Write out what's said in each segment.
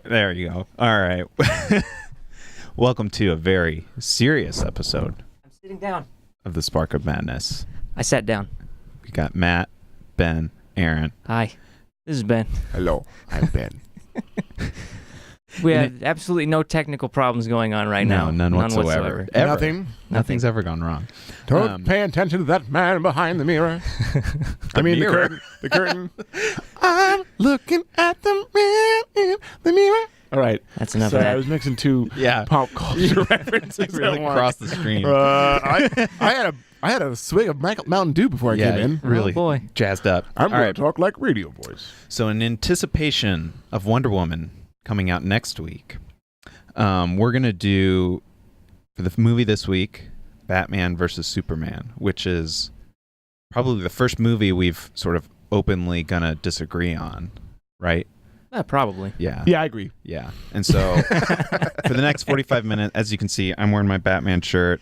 There you go. All right. Welcome to a very serious episode I'm sitting down. of the Spark of Madness. I sat down. We got Matt, Ben, Aaron. Hi. This is Ben. Hello, I'm Ben. We have absolutely no technical problems going on right now. None whatsoever. Ever. Nothing. Nothing's ever gone wrong. Don't pay attention to that man behind the mirror. mirror. The curtain. I'm looking at the man in the mirror. All right. That's enough Sorry, of I that. was mixing two pop culture references. Really at once. crossed the stream. I had a swig of Mountain Dew before I came in. Really Oh, boy. jazzed up. I'm All going right. to talk like radio voice. So in anticipation of Wonder Woman coming out next week, we're going to do, for the movie this week, Batman versus Superman, which is probably the first movie we've sort of openly going to disagree on, right? Probably. Yeah. Yeah, I agree. Yeah. And so for the next 45 minutes, as you can see, I'm wearing my Batman shirt.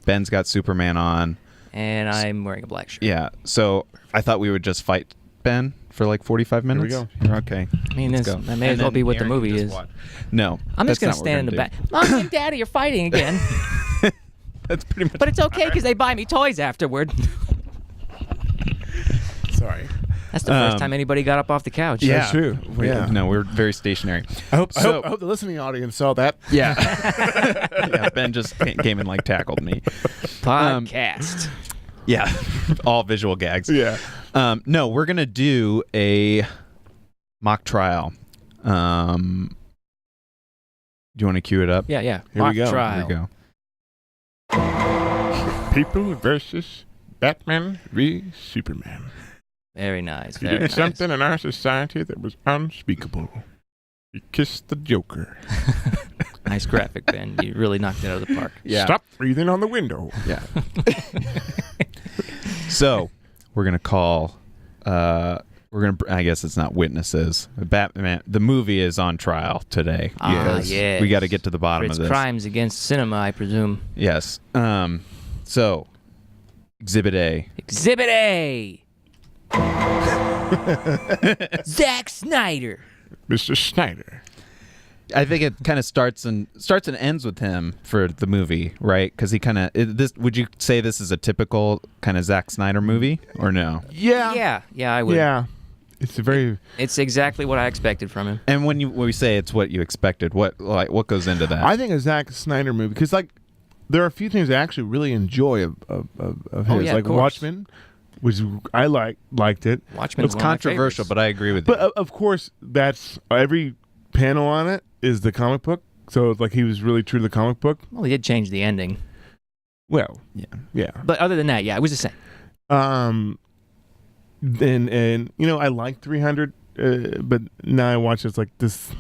Ben's got Superman on. And I'm wearing a black shirt. Yeah. So I thought we would just fight Ben for like 45 minutes. Here You're okay. I mean, Let's this, go. that may And as well then be what the Aaron movie can just is. watch. No. I'm just going to stand in the back. Mom and Daddy are fighting again. That's pretty much. But it's okay because they buy me toys afterward. Sorry. That's the first time anybody got up off the couch. Yeah. That's true. Yeah. No, we're very stationary. I hope So- the listening audience saw that. Yeah. Yeah. Ben just came and like tackled me. Podcast. Yeah. All visual gags. Yeah. No, we're going to do a mock trial. Do you want to cue it up? Yeah. Here we Mock go. trial. Here we go. People versus Batman v Superman. Very nice. He Very did nice. something in our society that was unspeakable. He kissed the Joker. Nice graphic, Ben. You really knocked it out of the park. Yeah. Stop breathing on the window. Yeah. So we're gonna call. I guess it's not witnesses. Batman. The movie is on trial today. because yes. We got to get to the For bottom its of this. crimes against cinema, I presume. Yes. So, Exhibit A. Exhibit A. Zack Snyder. Mr. Snyder. I think it kind of starts and ends with him for the movie, right? Because he kind of this. Would you say this is a typical kind of Zack Snyder movie, or no? Yeah. Yeah, I would. Yeah. It's a very... It's exactly what I expected from him. And when we say it's what you expected, what goes into that? I think a Zack Snyder movie, because there are a few things I actually really enjoy of his. Oh, yeah, of like course. Watchmen, which I liked it. Watchmen's it's one of my controversial, favorites. but I agree with But you. of course, that's every panel on it is the comic book. So it's like he was really true to the comic book. Well, he did change the ending. Well, Yeah. yeah. But other than that, yeah, it was the same. And you know, I like 300, but now I watch it, it's like this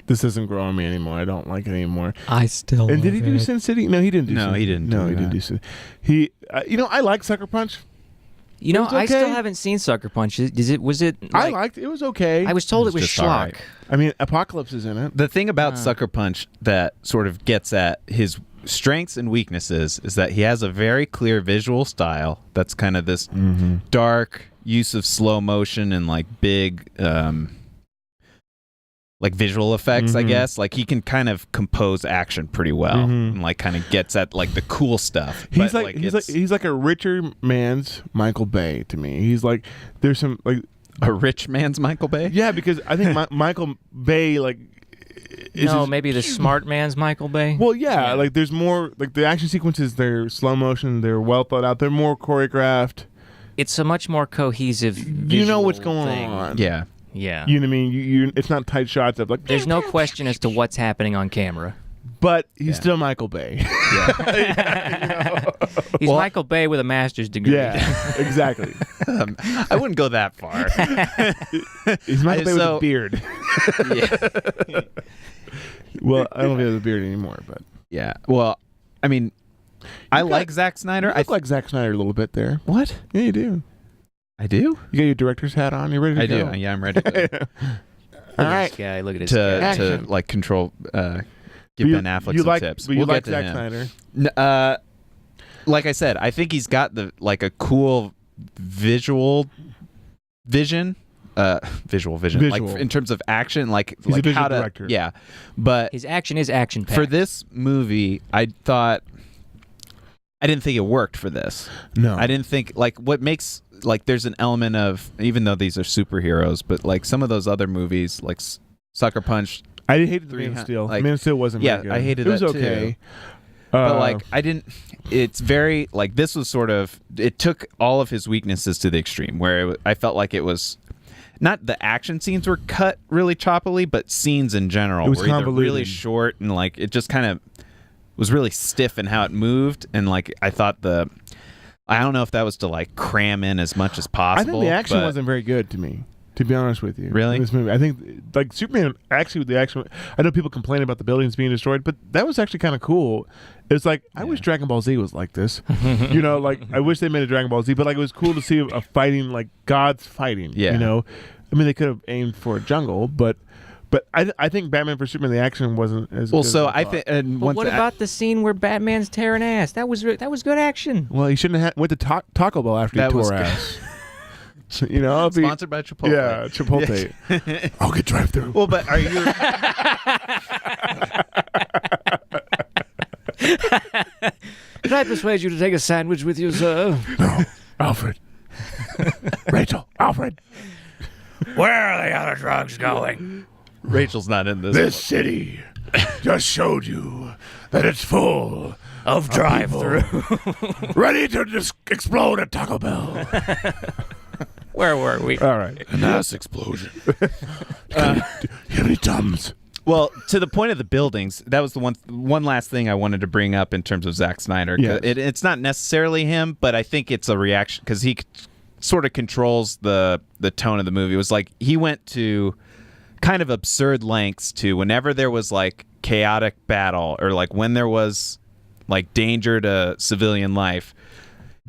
doesn't grow on me anymore. I don't like it anymore. I still And did he do Sin City? No, he didn't do. No, he didn't No, do he didn't that. do Sin. He, you know, I like Sucker Punch. You know, It was I still okay. haven't seen Sucker Punch. Was it I like, liked it. It was okay. I was told It it was was just all schlock. right. I mean, Apocalypse is in it. The thing about Sucker Punch that sort of gets at his strengths and weaknesses is that he has a very clear visual style that's kind of this dark use of slow motion and like big like visual effects, I guess. Like he can kind of compose action pretty well and like kind of gets at like the cool stuff. He's But, he's like a richer man's Michael Bay to me. He's like, there's some like, a rich man's Michael Bay. yeah, because I think Michael Bay like is No, his- maybe the smart man's Michael Bay. Well, yeah, like there's more like the action sequences. They're slow motion. They're well thought out. They're more choreographed. It's a much more cohesive. You know what's visual going thing. on. Yeah. Yeah. You know what I mean? You it's not tight shots of like. There's no question as to what's happening on camera. But he's still Michael Bay. He's Michael Bay with a master's degree. Yeah, exactly. I wouldn't go that far. He's Michael Bay with so- a beard. Yeah. Well, I don't know if he has a beard anymore, but Yeah. Well, I mean, I like Zack Snyder. you look like Zack Snyder a little bit there. What? Yeah, you do. I do? You got your director's hat on. You ready to I go? do. Yeah, I'm ready to All Look at right. this guy. Look at this to, guy. to Action. like control give Ben Affleck some tips. But you We'll like get to Zack him. Snyder. Like I said, I think he's got the like a cool visual vision visual vision, Visual. like in terms of action, like He's a like visual how to director. yeah. But His action is action-packed. for this movie, I didn't think it worked for this. No. I didn't think like what makes like there's an element of, even though these are superheroes, but like some of those other movies like Sucker Punch. I hated the Man of 300 Steel. like- Man of Steel wasn't Yeah, very good. I hated it was that okay. too. But like I didn't. It's very like this was sort of. It took all of his weaknesses to the extreme, where I felt like it was not the action scenes were cut really choppily, but scenes in general It was were either really convoluted. short and like it just kind of was really stiff in how it moved, and like I thought I don't know if that was to like cram in as much as I possible. think the action but- wasn't very good to me. To be honest with you, Really? in this movie, I think like Superman. Actually, with the action, I know people complain about the buildings being destroyed, but that was actually kind of cool. It's like I wish Dragon Ball Z was like this. You know, like I wish they made a Dragon Ball Z, but like it was cool to see a fighting like gods fighting. Yeah. You know, I mean they could have aimed for a jungle, but I think Batman vs Superman the action wasn't as Well, good so as I thought. think. And But once what about the scene where Batman's tearing ass? That was good action. Well, he shouldn't have went to Taco Bell after That he was tore good. ass. You know, if he- sponsored by Chipotle? Yeah, Chipotle. I'll get drive-through. Well, but are you? Can I persuade you to take a sandwich with you, sir? No, Alfred. Rachel, Alfred. Where are the other drugs going? Rachel's not in this. This city just showed you that it's full Of drive-through. ready to just explode at Taco Bell. Where were we? All right. An ass explosion. Do you have any Tums? Well, to the point of the buildings, that was the one last thing I wanted to bring up in terms of Zack Snyder. Yes. It's not necessarily him, but I think it's a reaction because he sort of controls the tone of the movie. It was like he went to kind of absurd lengths to whenever there was like chaotic battle or like when there was like danger to civilian life.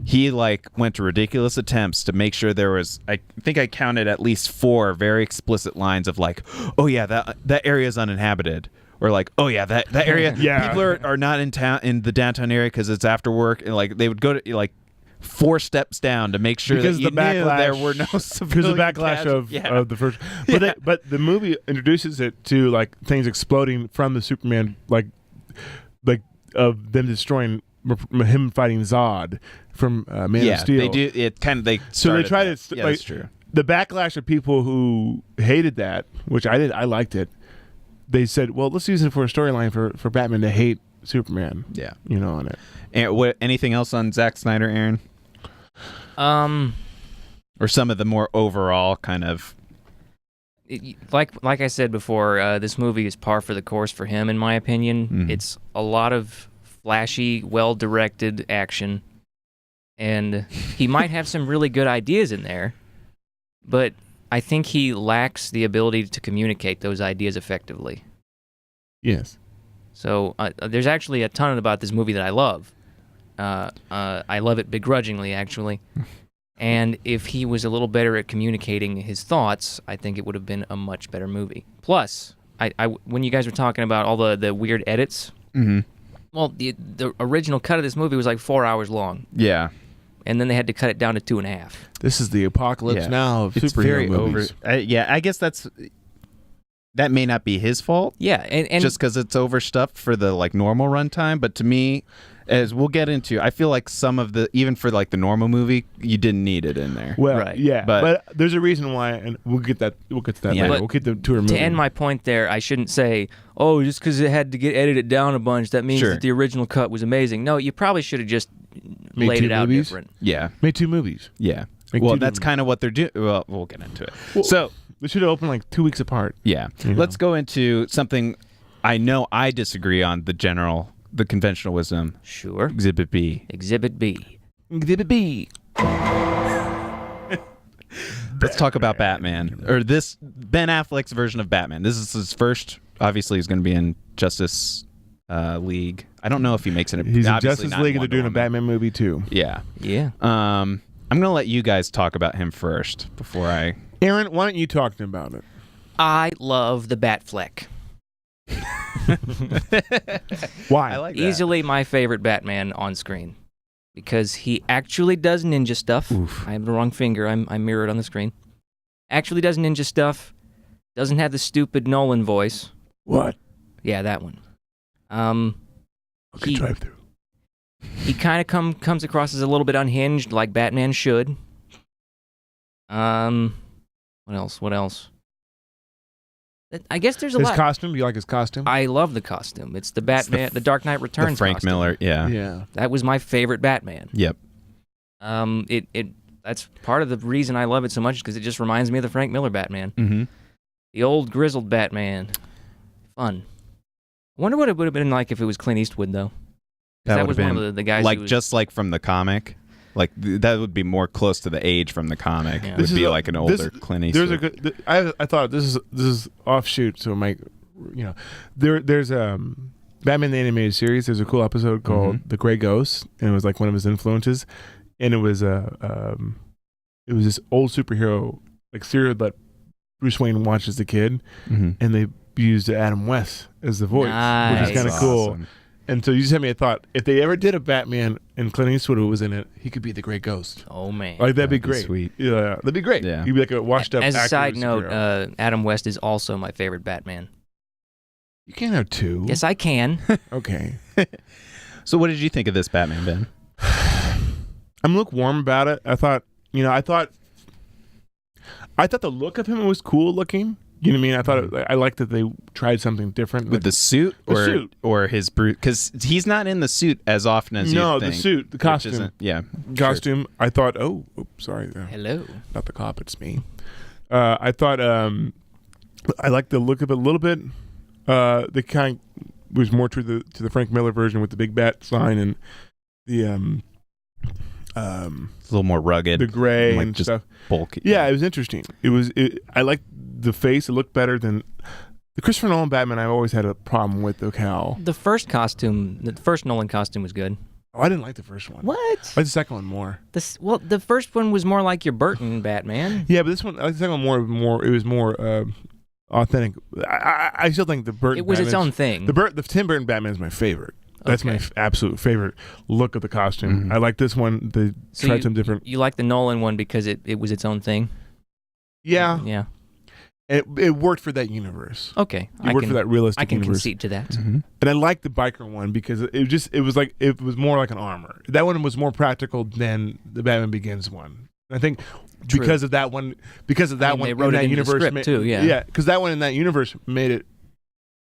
He like went to ridiculous attempts to make sure there was. I think I counted at least 4 very explicit lines of like, "Oh yeah, that area is uninhabited," or like, "Oh yeah, that area, Yeah. people are not in the downtown area because it's after work," and like they would go to like 4 steps down to make sure Because that you the backlash, knew there were no because civilian the backlash casualties. of the first. But but the movie introduces it to like things exploding from the Superman, like of them destroying him fighting Zod from Man of Steel. they do it kind of they. So they started try that. to Yeah, like, that's true. the backlash of people who hated that, which I did, I liked it. They said, "Well, let's use it for a storyline for Batman to hate Superman." Yeah. You know, on it. And what? Anything else on Zack Snyder, Aaron? Or some of the more overall kind of. Like I said before, this movie is par for the course for him, in my opinion. Mhm. It's a lot of flashy, well-directed action, and he might have some really good ideas in there, but I think he lacks the ability to communicate those ideas effectively. Yes. So there's actually a ton about this movie that I love. I love it begrudgingly, actually. And if he was a little better at communicating his thoughts, I think it would have been a much better movie. Plus, when you guys were talking about all the weird edits, Mm-hmm. well, the original cut of this movie was like 4 hours long, Yeah. and then they had to cut it down to 2.5. This is the apocalypse Yeah. now of It's superhero very movies. over. Yeah, I guess that may not be his fault. Yeah, and Just because it's overstuffed for the like normal runtime, but to me, as we'll get into, I feel like some of the even for like the normal movie, you didn't need it in there. Well, Right. yeah, But- but there's a reason why, and we'll get to that Yeah. later. But We'll get to her movie. to end my point there, I shouldn't say, oh, just because it had to get edited down a bunch, that means Sure. that the original cut was amazing. No, you probably should have just Made laid 2 it out movies? different. Yeah, Made 2 movies. yeah. Like Well, two that's different- kind of what they're doing. Well, we'll get into it. Well, So they should have opened like 2 weeks apart. yeah, You know. let's go into something I know I disagree on the conventional wisdom. Sure. Exhibit B. Exhibit B. Exhibit B. Let's talk about Batman, or this Ben Affleck's version of Batman. This is his first. Obviously, he's going to be in Justice League. I don't know if he makes it. He's in obviously Justice not League and they're Wonder doing a Woman. Batman movie too. Yeah. Yeah. I'm going to let you guys talk about him first before I. Aaron, why don't you talk to him about it? I love the Batfleck. Why? I like that. Easily my favorite Batman on screen. Because he actually does ninja stuff. Oof. I have the wrong finger. I'm mirrored on the screen. Actually does ninja stuff. Doesn't have the stupid Nolan voice. What? Yeah, that one. Okay, drive through. He kind of comes across as a little bit unhinged, like Batman should. What else? I guess there's a lot. His costume? Do you like his costume? I love the costume. It's the Batman, the Dark Knight Returns The Frank costume. Miller, yeah. Yeah. That was my favorite Batman. Yep. That's part of the reason I love it so much, because it just reminds me of the Frank Miller Batman. Mm-hmm. The old grizzled Batman. Fun. I wonder what it would have been like if it was Clint Eastwood, though. That was one of the guys like who was, just like from the comic. Like that would be more close to the age from the comic. Yeah. It would be like an older Clint Eastwood. There's a good. I thought this is offshoot. So there's Batman the Animated Series. There's a cool episode called The Grey Ghost, and it was like one of his influences, and it was this old superhero like serial that Bruce Wayne watched as a kid, and they used Adam West as the voice, which is kind of cool. Awesome. And so you just had me a thought. If they ever did a Batman and Clint Eastwood was in it, he could be the Grey Ghost. Oh, man. Like, that'd be That'd be great. sweet. Yeah, that'd be great. Yeah. He'd be like a washed up As a actor side superhero. note, Adam West is also my favorite Batman. You can't have two. Yes, I can. Okay. So what did you think of this Batman, Ben? I'm lukewarm about it. I thought the look of him was cool looking. You know what I mean? I thought I liked that they tried something different With the suit or suit. His brute? Because he's not in the suit as often as you think. the suit, the costume. Yeah. Costume. Sure. I thought, sorry. Hello. Not the cop, it's me. I thought I liked the look of it a little bit. The kind was more to the Frank Miller version with the big bat sign and the It's a little more rugged. the gray like and just stuff. bulky. Yeah, it was interesting. I liked the face. It looked better than the Christopher Nolan Batman. I always had a problem with the cowl. The first Nolan costume was good. Oh, I didn't like the first one. What? I like the second one more. The first one was more like your Burton Batman. Yeah, but this one, I like the second one more. It was more authentic. I still think the Burton. It was its Batman's- own thing. The Tim Burton Batman is my favorite. That's my absolute favorite look of the costume. Mm-hmm. I like this one. They tried some different. You like the Nolan one because it was its own thing? Yeah. Yeah. It worked for that universe. Okay. It worked for that realistic I can universe. concede to that. Mm-hmm. And I like the biker one because it was more like an armor. That one was more practical than the Batman Begins one. I think True. because of that one, they wrote in that it into the universe script too. Yeah. yeah, because that one in that universe made it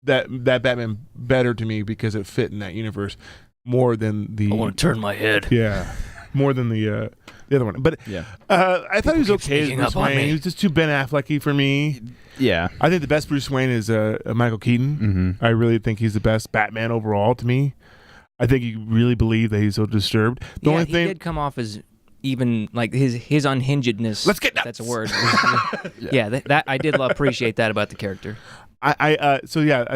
that Batman better to me because it fit in that universe more than the. I want to turn my head. Yeah, more than the other one. But Yeah. I thought he was keep okay as sneaking Bruce up on Wayne. me. He was just too Ben Affleck-y for me. Yeah. I think the best Bruce Wayne is Michael Keaton. Mm-hmm. I really think he's the best Batman overall to me. I think you really believe that he's so disturbed. The only thing he did come off as even like his unhingedness. Let's get nuts. That's a word. Yeah, that I did appreciate that about the character. I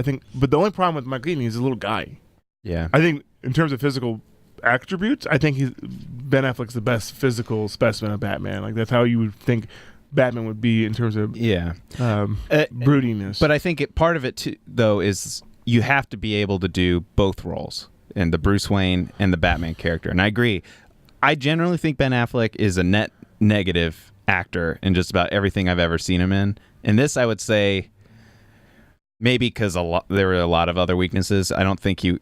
think, but the only problem with Michael Keaton is he's a little guy. Yeah. I think in terms of physical attributes, I think Ben Affleck's the best physical specimen of Batman. Like that's how you would think Batman would be in terms of broodiness. But I think part of it too, though, is you have to be able to do both roles in the Bruce Wayne and the Batman character. And I agree. I generally think Ben Affleck is a net negative actor in just about everything I've ever seen him in. In this, I would say maybe because there were a lot of other weaknesses. I don't think he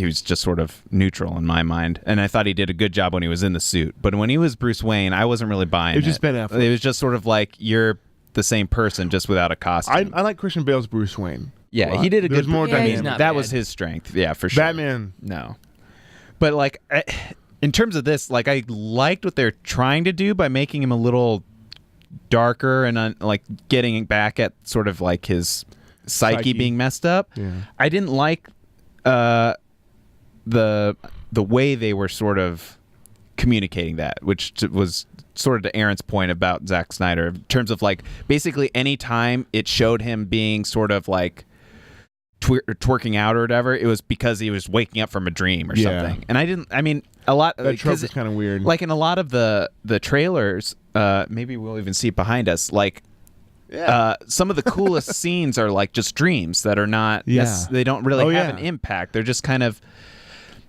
was just sort of neutral in my mind. And I thought he did a good job when he was in the suit. But when he was Bruce Wayne, I wasn't really buying it. It was just Ben Affleck. It was just sort of like you're the same person just without a costume. I like Christian Bale's Bruce Wayne. Yeah, he did a There's good. more Yeah, he's dynamic. not that bad. was his strength. Yeah, for sure. Batman. No, but like in terms of this, like I liked what they're trying to do by making him a little darker and like getting back at sort of like his psyche being messed up. Yeah. I didn't like the way they were sort of communicating that, which was sort of to Aaron's point about Zack Snyder in terms of like basically any time it showed him being sort of like twerking out or whatever, it was because he was waking up from a dream or something. And a lot That trope is kind of weird. like in a lot of the trailers, maybe we'll even see it behind us, like some of the coolest scenes are like just dreams that are not they don't really have an impact. They're just kind of,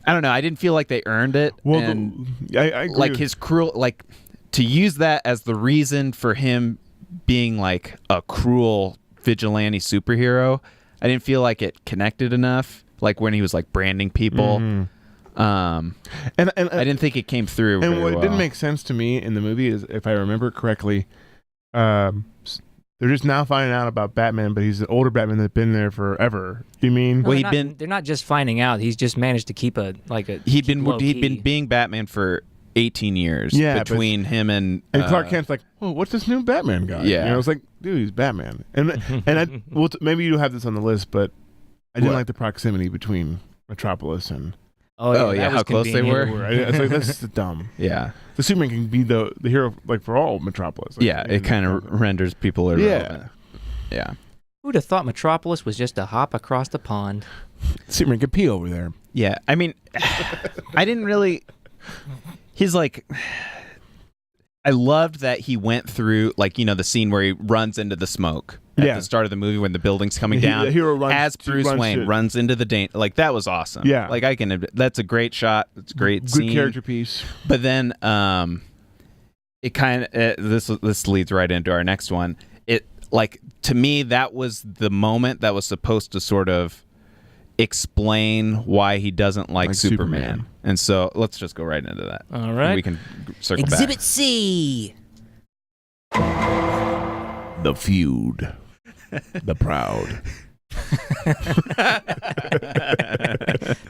I don't know, I didn't feel like they earned it. Well, and I agree like with- his cruel, like to use that as the reason for him being like a cruel vigilante superhero. I didn't feel like it connected enough. Like when he was like branding people. And I didn't think it came through. And very what well. didn't make sense to me in the movie is, if I remember correctly, they're just now finding out about Batman, but he's an older Batman that's been there forever. You mean? Well, they're not just finding out. He's just managed to keep he'd been being Batman for 18 years. Yeah, between him and Clark Kent's like, oh, what's this new Batman guy? Yeah. You know, it's like, dude, he's Batman. And maybe you have this on the list, but I didn't like the proximity between Metropolis and. Oh yeah, how close they were. It's like, this is dumb. Yeah, the Superman can be the hero like for all Metropolis. Like, yeah, it kind of renders people irrelevant. Yeah. Who'd have thought Metropolis was just a hop across the pond? Superman can pee over there. Yeah, I mean, I didn't really. He's like. I loved that he went through, like, you know, the scene where he runs into the smoke at the start of the movie when the building's coming down. The hero runs, as Bruce Wayne runs into the danger. Like, that was awesome. Yeah. Like, that's a great shot. It's a great scene. Good character piece. But then, it kind of, this leads right into our next one. It, like, to me, that was the moment that was supposed to sort of explain why he doesn't like Superman. And so let's just go right into that. All right. And we can circle Exhibit back. C. The feud. The proud.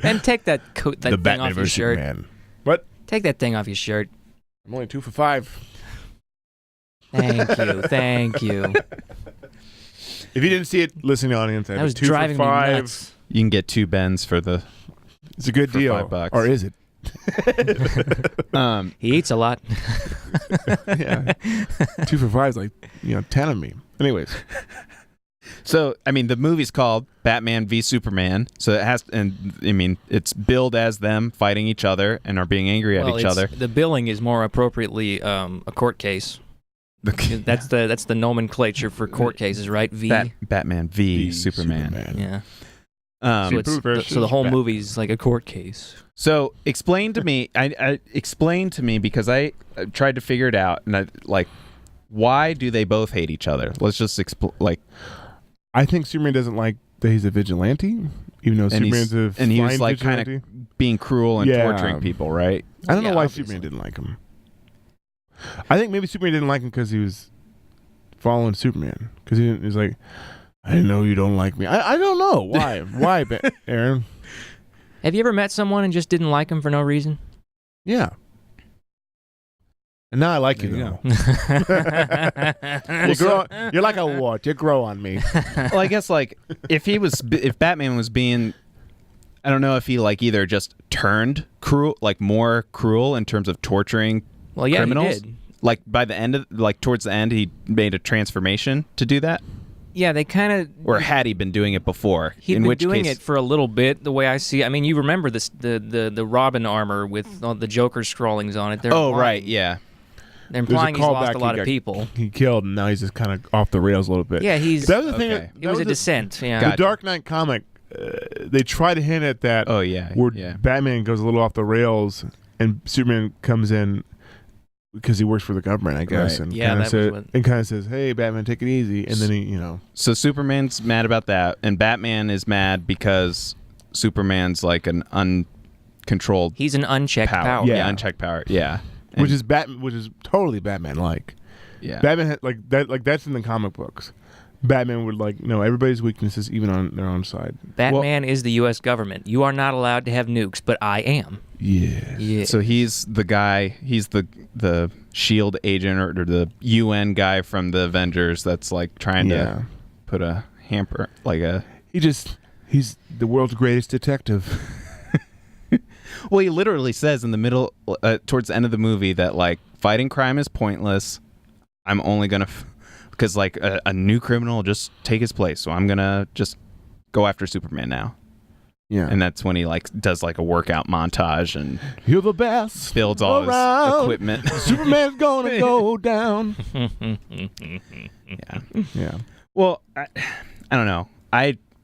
And take that coat, that The thing Batman off your vs shirt. Superman. What? Take that thing off your shirt. I'm only 2 for 5. Thank you. If you didn't see it, listening audience, That was 2 driving for me 5. nuts. You can get 2 bens for the. It's a good For deal. $5. Or is it? He eats a lot. Yeah. 2 for 5 is like, 10 of me. Anyways. So, I mean, the movie's called Batman v Superman. So it has, and I mean, it's billed as them fighting each other and are being angry at each other. The billing is more appropriately a court case. That's the nomenclature for court cases, right? Batman v Superman. Yeah. So the whole movie's like a court case. So explain to me. I explain to me because I tried to figure it out, and why do they both hate each other? Let's just I think Superman doesn't like that he's a vigilante, even though Superman's and he was like kind of being cruel and torturing people, right? I don't know why obviously. Superman didn't like him. I think maybe Superman didn't like him because he was following Superman. Because he was like, I know you don't like me. I don't know why. Why, Aaron? Have you ever met someone and just didn't like him for no reason? Yeah. And now I like you. You're like a wart. You grow on me. Well, I guess like if Batman was being, I don't know if he like either just turned cruel, like more cruel in terms of torturing criminals. He did. Like by the end of, like towards the end, he made a transformation to do that. Yeah, they kind of. Or had he been doing it before? He'd in been which doing case, it for a little bit, the way I see it. I mean, you remember this the Robin armor with all the Joker scrawlings on it. They're implying, right, yeah. They're implying he's lost a lot of he people. He killed, and now he's just kind of off the rails a little bit. Yeah, he's. That was the Okay. thing. It was a descent. Yeah. The Dark Knight comic, they try to hint at that. Oh yeah, Where yeah. Batman goes a little off the rails, and Superman comes in because he works for the government, I guess, Right. and Yeah, kind that was what- of says, "Hey, Batman, take it easy," and then he, So Superman's mad about that, and Batman is mad because Superman's like an uncontrolled He's an unchecked power. Yeah. unchecked power. Yeah, And- which is totally Batman-like. yeah. Batman had, that's in the comic books. Batman would know everybody's weaknesses, even on their own side. Batman is the U.S. government. You are not allowed to have nukes, but I am. Yeah. Yeah. So he's the guy. He's the SHIELD agent or the UN guy from the Avengers. That's like trying to put a hamper, like a. He's the world's greatest detective. Well, he literally says in the middle, towards the end of the movie, that like fighting crime is pointless. I'm only gonna, because like a new criminal will just take his place. So I'm gonna just go after Superman now. Yeah. And that's when he like does like a workout montage and You're the best. builds all around. his equipment. Superman's gonna go down. Yeah. Yeah. Well, I don't know.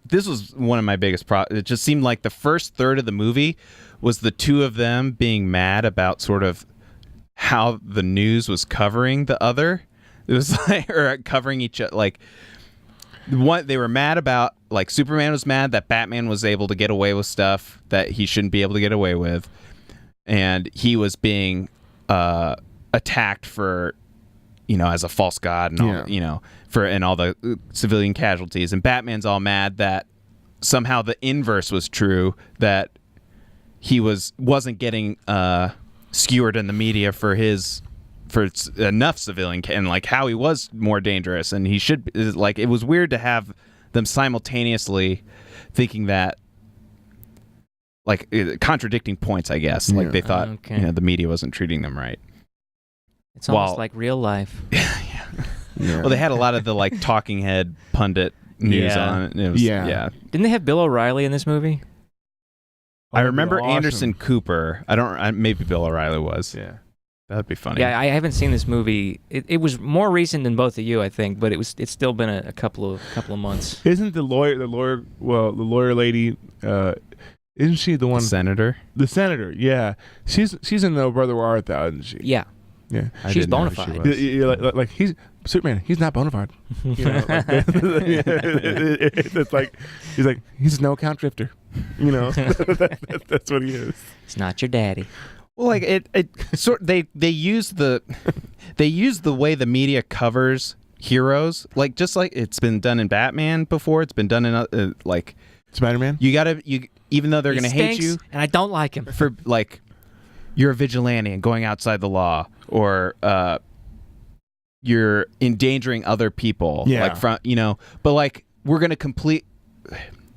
This was one of my biggest problems. It just seemed like the first third of the movie was the two of them being mad about sort of how the news was covering the other. It was like, or covering each other. Like, what they were mad about, like Superman was mad that Batman was able to get away with stuff that he shouldn't be able to get away with, and he was being attacked for, as a false god and all, and all the civilian casualties. And Batman's all mad that somehow the inverse was true, that he wasn't getting skewered in the media for enough civilian and like how he was more dangerous, and he should, like, it was weird to have them simultaneously thinking that, like, contradicting points, I guess. Like they thought the media wasn't treating them right. It's almost like real life. Yeah. Well, they had a lot of the like talking head pundit news on it. And it was, Didn't they have Bill O'Reilly in this movie? I remember awesome. Anderson Cooper. Maybe Bill O'Reilly was. Yeah. That'd be funny. Yeah, I haven't seen this movie. It was more recent than both of you, I think, but it's still been a couple of months. Isn't the lawyer lady? Isn't she the one? Senator. The senator. Yeah, she's in the Brother Where Art Thou, isn't she? Yeah. Yeah. She's bona fide. Like he's Superman. He's not bona fide. It's like he's a no account drifter. That's what he is. It's not your daddy. Well, like they use the way the media covers heroes, like just like it's been done in Batman before. It's been done in like Spider-Man. Even though they're He gonna hate you, and I don't like him for like you're a vigilante and going outside the law, or you're endangering other people. Yeah. Like but like we're gonna complete.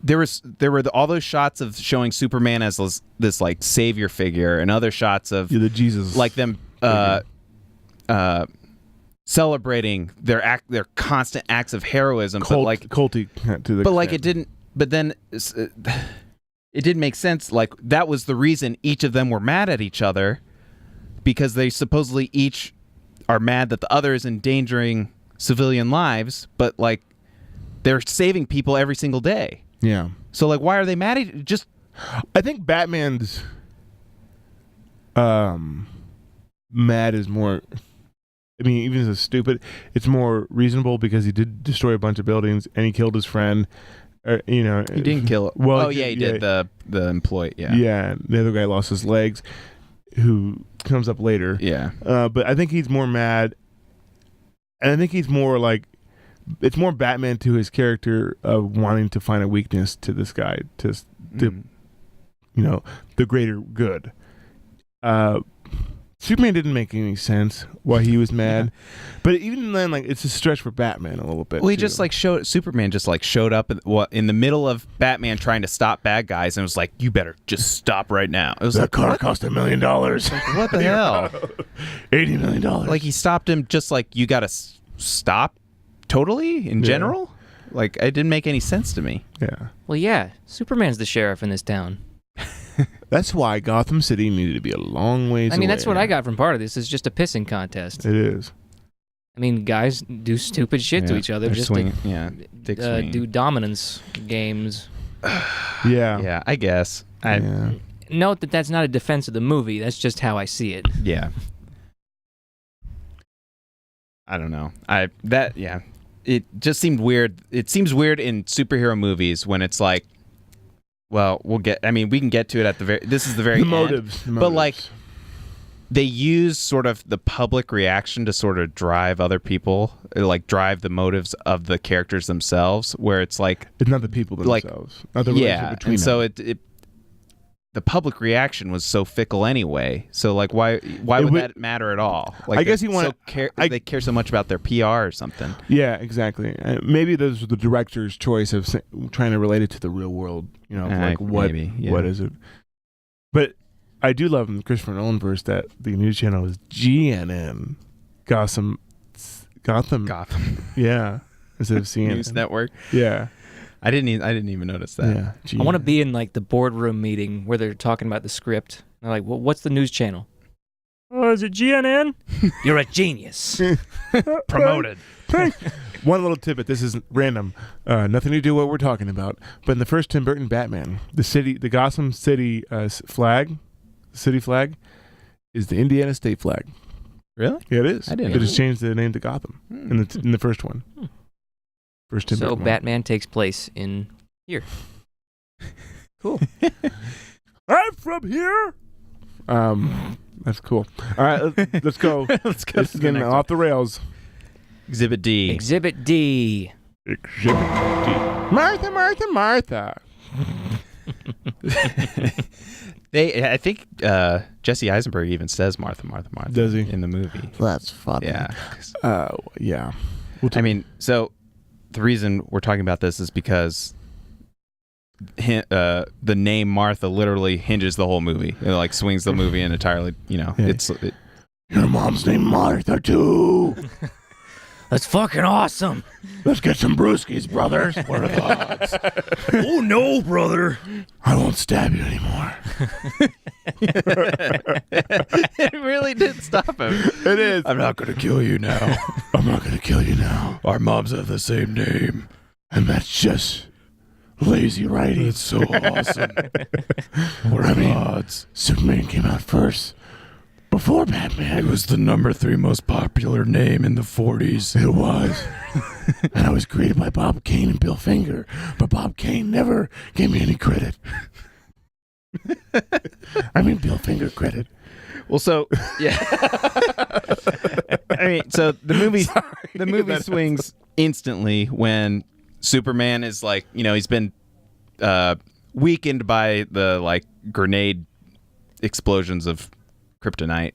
There were all those shots of showing Superman as this like savior figure, and other shots of the Jesus, like them celebrating their constant acts of heroism, culty to the. But like it didn't. But then it didn't make sense. Like that was the reason each of them were mad at each other, because they supposedly each are mad that the other is endangering civilian lives, but like they're saving people every single day. Yeah. So like, why are they mad at just? I think Batman's mad is more. I mean, even if it's stupid, it's more reasonable because he did destroy a bunch of buildings and he killed his friend. He didn't kill it. Well, he did. The employee. Yeah. Yeah. The other guy lost his legs, who comes up later. Yeah. But I think he's more mad, and I think he's more like. It's more Batman to his character of wanting to find a weakness to this guy to the greater good. Superman didn't make any sense why he was mad, but even then, like, it's a stretch for Batman a little bit. Well, he just like Superman just like showed up in the middle of Batman trying to stop bad guys, and was like, "You better just stop right now." It was that like, car cost $1 million. Like, what the hell? $80 million. Like he stopped him, just like you got to stop. Totally in general, like it didn't make any sense to me. Yeah. Well, yeah, Superman's the sheriff in this town. That's why Gotham City needed to be a long ways. I mean, away. that's what I got from part of this. It's just a pissing contest. It is. I mean, guys do stupid shit to each other just to do dominance games. Yeah. I guess. Note that that's not a defense of the movie. That's just how I see it. Yeah. I don't know. It just seemed weird. It seems weird in superhero movies when it's like, well, we can get to it at the very. This is the very end. Motives. But like, they use sort of the public reaction to sort of drive other people, like drive the motives of the characters themselves. Where it's like, it's not the people themselves, not the relationship between them. So the public reaction was so fickle anyway. So like, why would that matter at all? Like, I guess they care so much about their PR or something. Yeah, exactly. Maybe those were the director's choice of trying to relate it to the real world. What is it? But I do love in the Christopher Nolan verse that the news channel is GNN, Gotham. Yeah, instead of CNN. News Network. Yeah. I didn't even notice that. Yeah, I want to be in like the boardroom meeting where they're talking about the script. They're like, well, "What's the news channel?" Oh, is it GNN? You're a genius. Promoted. One little tidbit. This is random. Nothing to do with what we're talking about. But in the first Tim Burton Batman, the Gotham City city flag, is the Indiana state flag. Really? Yeah, it is. I didn't They know. just changed the name to Gotham in the first one. First Tim So Burton one. Batman takes place in here. Cool. I'm from here. That's cool. All right, let's go. Let's go. This is getting off the rails. Exhibit D. Exhibit D. Exhibit D. Martha, Martha, Martha. I think Jesse Eisenberg even says Martha, Martha, Martha. Does he? In the movie? That's funny. Yeah. Yeah. I mean, so the reason we're talking about this is because the name Martha literally hinges the whole movie. It like swings the movie in entirely. Yeah. Your mom's named Martha too. That's fucking awesome. Let's get some brewskis, brothers. What are the odds? Oh no, brother. I won't stab you anymore. It really did stop him. It is. I'm not going to kill you now. I'm not going to kill you now. Our moms have the same name. And that's just lazy writing. It's so awesome. What are the odds? Superman came out first. Before Batman. It was the number 3 most popular name in the 40s. It was. And I was created by Bob Kane and Bill Finger. But Bob Kane never gave me any credit. I mean Bill Finger credit. Well, so yeah. I mean, so the movie swings instantly when Superman is like, he's been weakened by the like grenade explosions of kryptonite.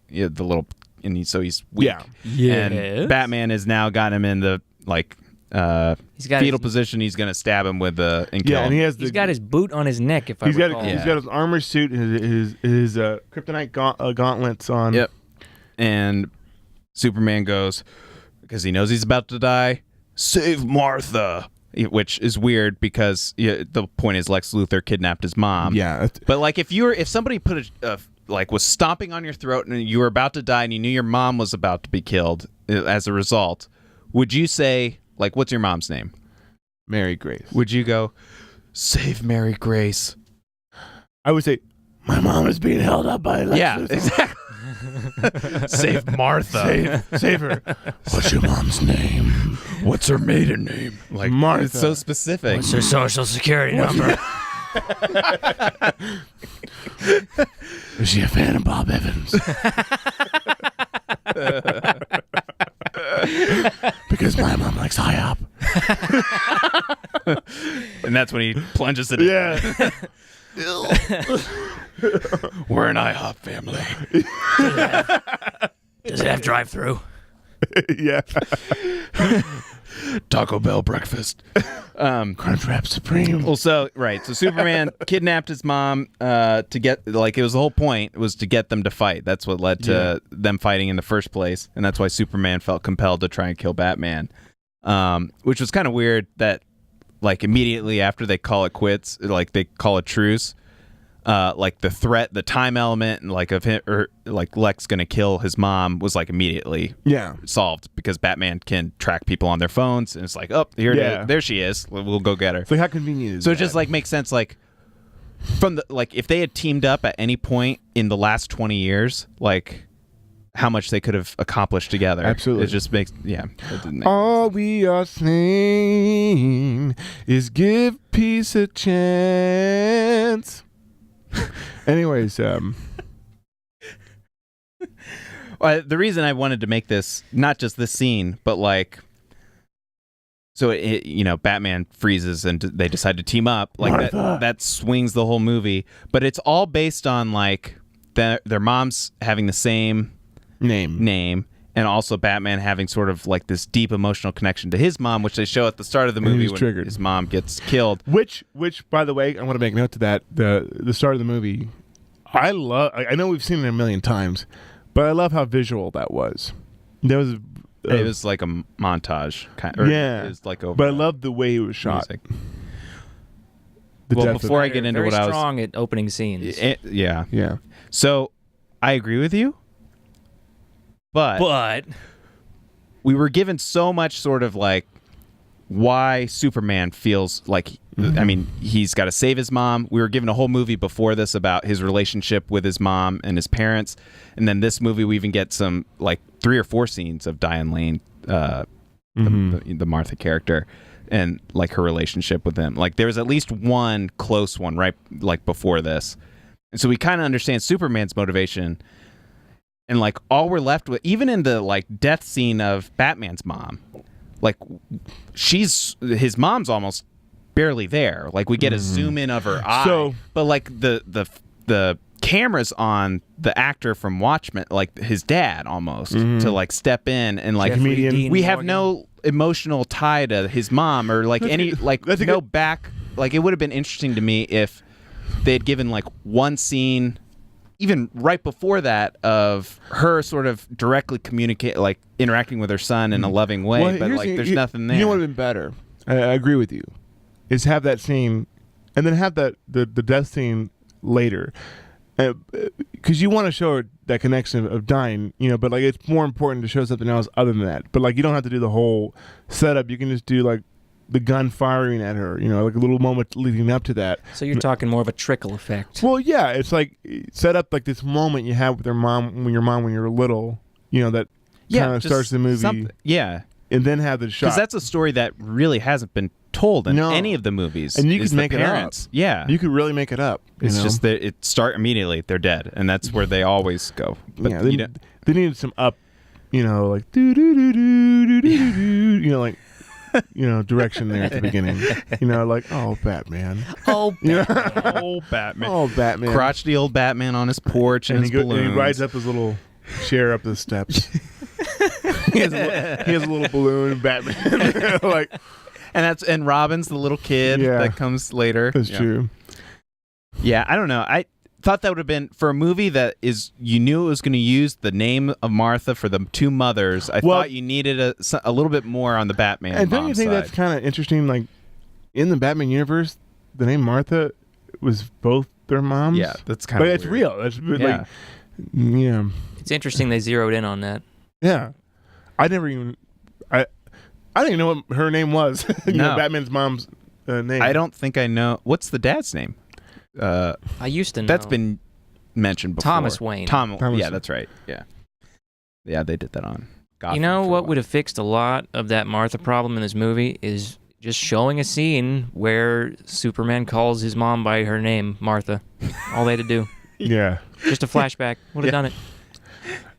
So he's weak. Yeah. And Batman has now got him in the like He's got fetal position. He's gonna stab him with and kill him. And he's got his boot on his neck. If he's I recall. he's got his armor suit, his kryptonite gauntlets on. Yep. And Superman goes, because he knows he's about to die, save Martha. Which is weird because the point is Lex Luthor kidnapped his mom. Yeah. But like if somebody put was stomping on your throat and you were about to die and you knew your mom was about to be killed as a result, would you say, like, what's your mom's name? Mary Grace. Would you go, save Mary Grace? I would say, my mom is being held up by Lex Luthor. Exactly. Save Martha. Save her. What's your mom's name? What's her maiden name? Like, Martha. It's so specific. What's her social security number? Is she a fan of Bob Evans? Because my mom likes IHOP. And that's when he plunges it in. Yeah. We're an IHOP family. Does it have drive-through? Yeah. Taco Bell breakfast. Crunchwrap Supreme. Well, so Superman kidnapped his mom to get, like, it was the whole point was to get them to fight. That's what led to them fighting in the first place, and that's why Superman felt compelled to try and kill Batman. Which was kind of weird that, like, immediately after they call it quits, like they call a truce, like the threat, the time element, and like of him or like Lex gonna kill his mom was like immediately solved because Batman can track people on their phones, and it's like, oh, there she is. We'll go get her. So how convenient is So that? it just like makes sense. Like from the if they had teamed up at any point in the last 20 years, like how much they could have accomplished together. Absolutely. It just makes all we are saying is give peace a chance. Anyways, the reason I wanted to make this, not just this scene, but like, so Batman freezes and they decide to team up. Like that swings the whole movie. But it's all based on like their moms having the same name, and also Batman having sort of like this deep emotional connection to his mom, which they show at the start of the movie when triggered. His mom gets killed. Which, by the way, I want to make note to that the start of the movie. I know we've seen it a million times, but I love how visual that was. That was. It was like a montage, kind of. It was like but I love the way it was shot. Music. Well, before I get into very what I was strong at opening scenes. Yeah. So I agree with you, but we were given so much sort of like why Superman feels like, I mean, he's got to save his mom. We were given a whole movie before this about his relationship with his mom and his parents. And then this movie, we even get some like 3 or 4 scenes of Diane Lane, the Martha character, and like her relationship with him. Like there was at least one close one right like before this, and so we kind of understand Superman's motivation. And like all we're left with, even in the like death scene of Batman's mom, like his mom's almost barely there. Like we get a zoom in of her eye, but like the camera's on the actor from Watchmen, like his dad almost, to like step in and like we have no emotional tie to his mom or like any like no back. Like it would have been interesting to me if they had given like one scene even right before that of her sort of directly communicate, like interacting with her son in a loving way, well, but like there's nothing there. You know what would have been better? I agree with you. Is have that scene, and then have the death scene later, because you want to show her that connection of dying, you know. But like it's more important to show something else other than that. But like you don't have to do the whole setup. You can just do like the gun firing at her, you know, like a little moment leading up to that. So you're talking more of a trickle effect. Well, yeah, it's like set up like this moment you have with your mom when you're little, you know, that kind of starts the movie. Yeah. And then have the shot. Because that's a story that really hasn't been told in any of the movies. And you can make parents. it up. Yeah. You could really make it up. It's just that it start immediately, they're dead. And that's where they always go. But yeah, they needed some up, you know, like you know, like direction there at the beginning. You know, like, oh, Batman. Oh, Batman. Oh, Batman. Oh, Batman. Crotchety old Batman on his porch and his balloons. And he rides up his little chair up the steps. he has a little balloon, Batman. Like, and Robin's the little kid that comes later. That's true. Yeah, I don't know. I thought that would have been, for a movie that is, you knew it was going to use the name of Martha for the two mothers, I thought you needed a little bit more on the Batman and don't you think side. That's kind of interesting? Like, in the Batman universe, the name Martha was both their moms? Yeah, that's kind of weird. But it's real. It's like, yeah. It's interesting they zeroed in on that. Yeah. I didn't even know what her name was. You know, Batman's mom's name. I don't think I know. What's the dad's name? I used to know. That's been mentioned before. Thomas Wayne. Thomas. Yeah, that's right. Yeah, they did that on Gotham. You know what would have fixed a lot of that Martha problem in this movie is just showing a scene where Superman calls his mom by her name, Martha. All they had to do. Yeah. Just a flashback. Would have done it.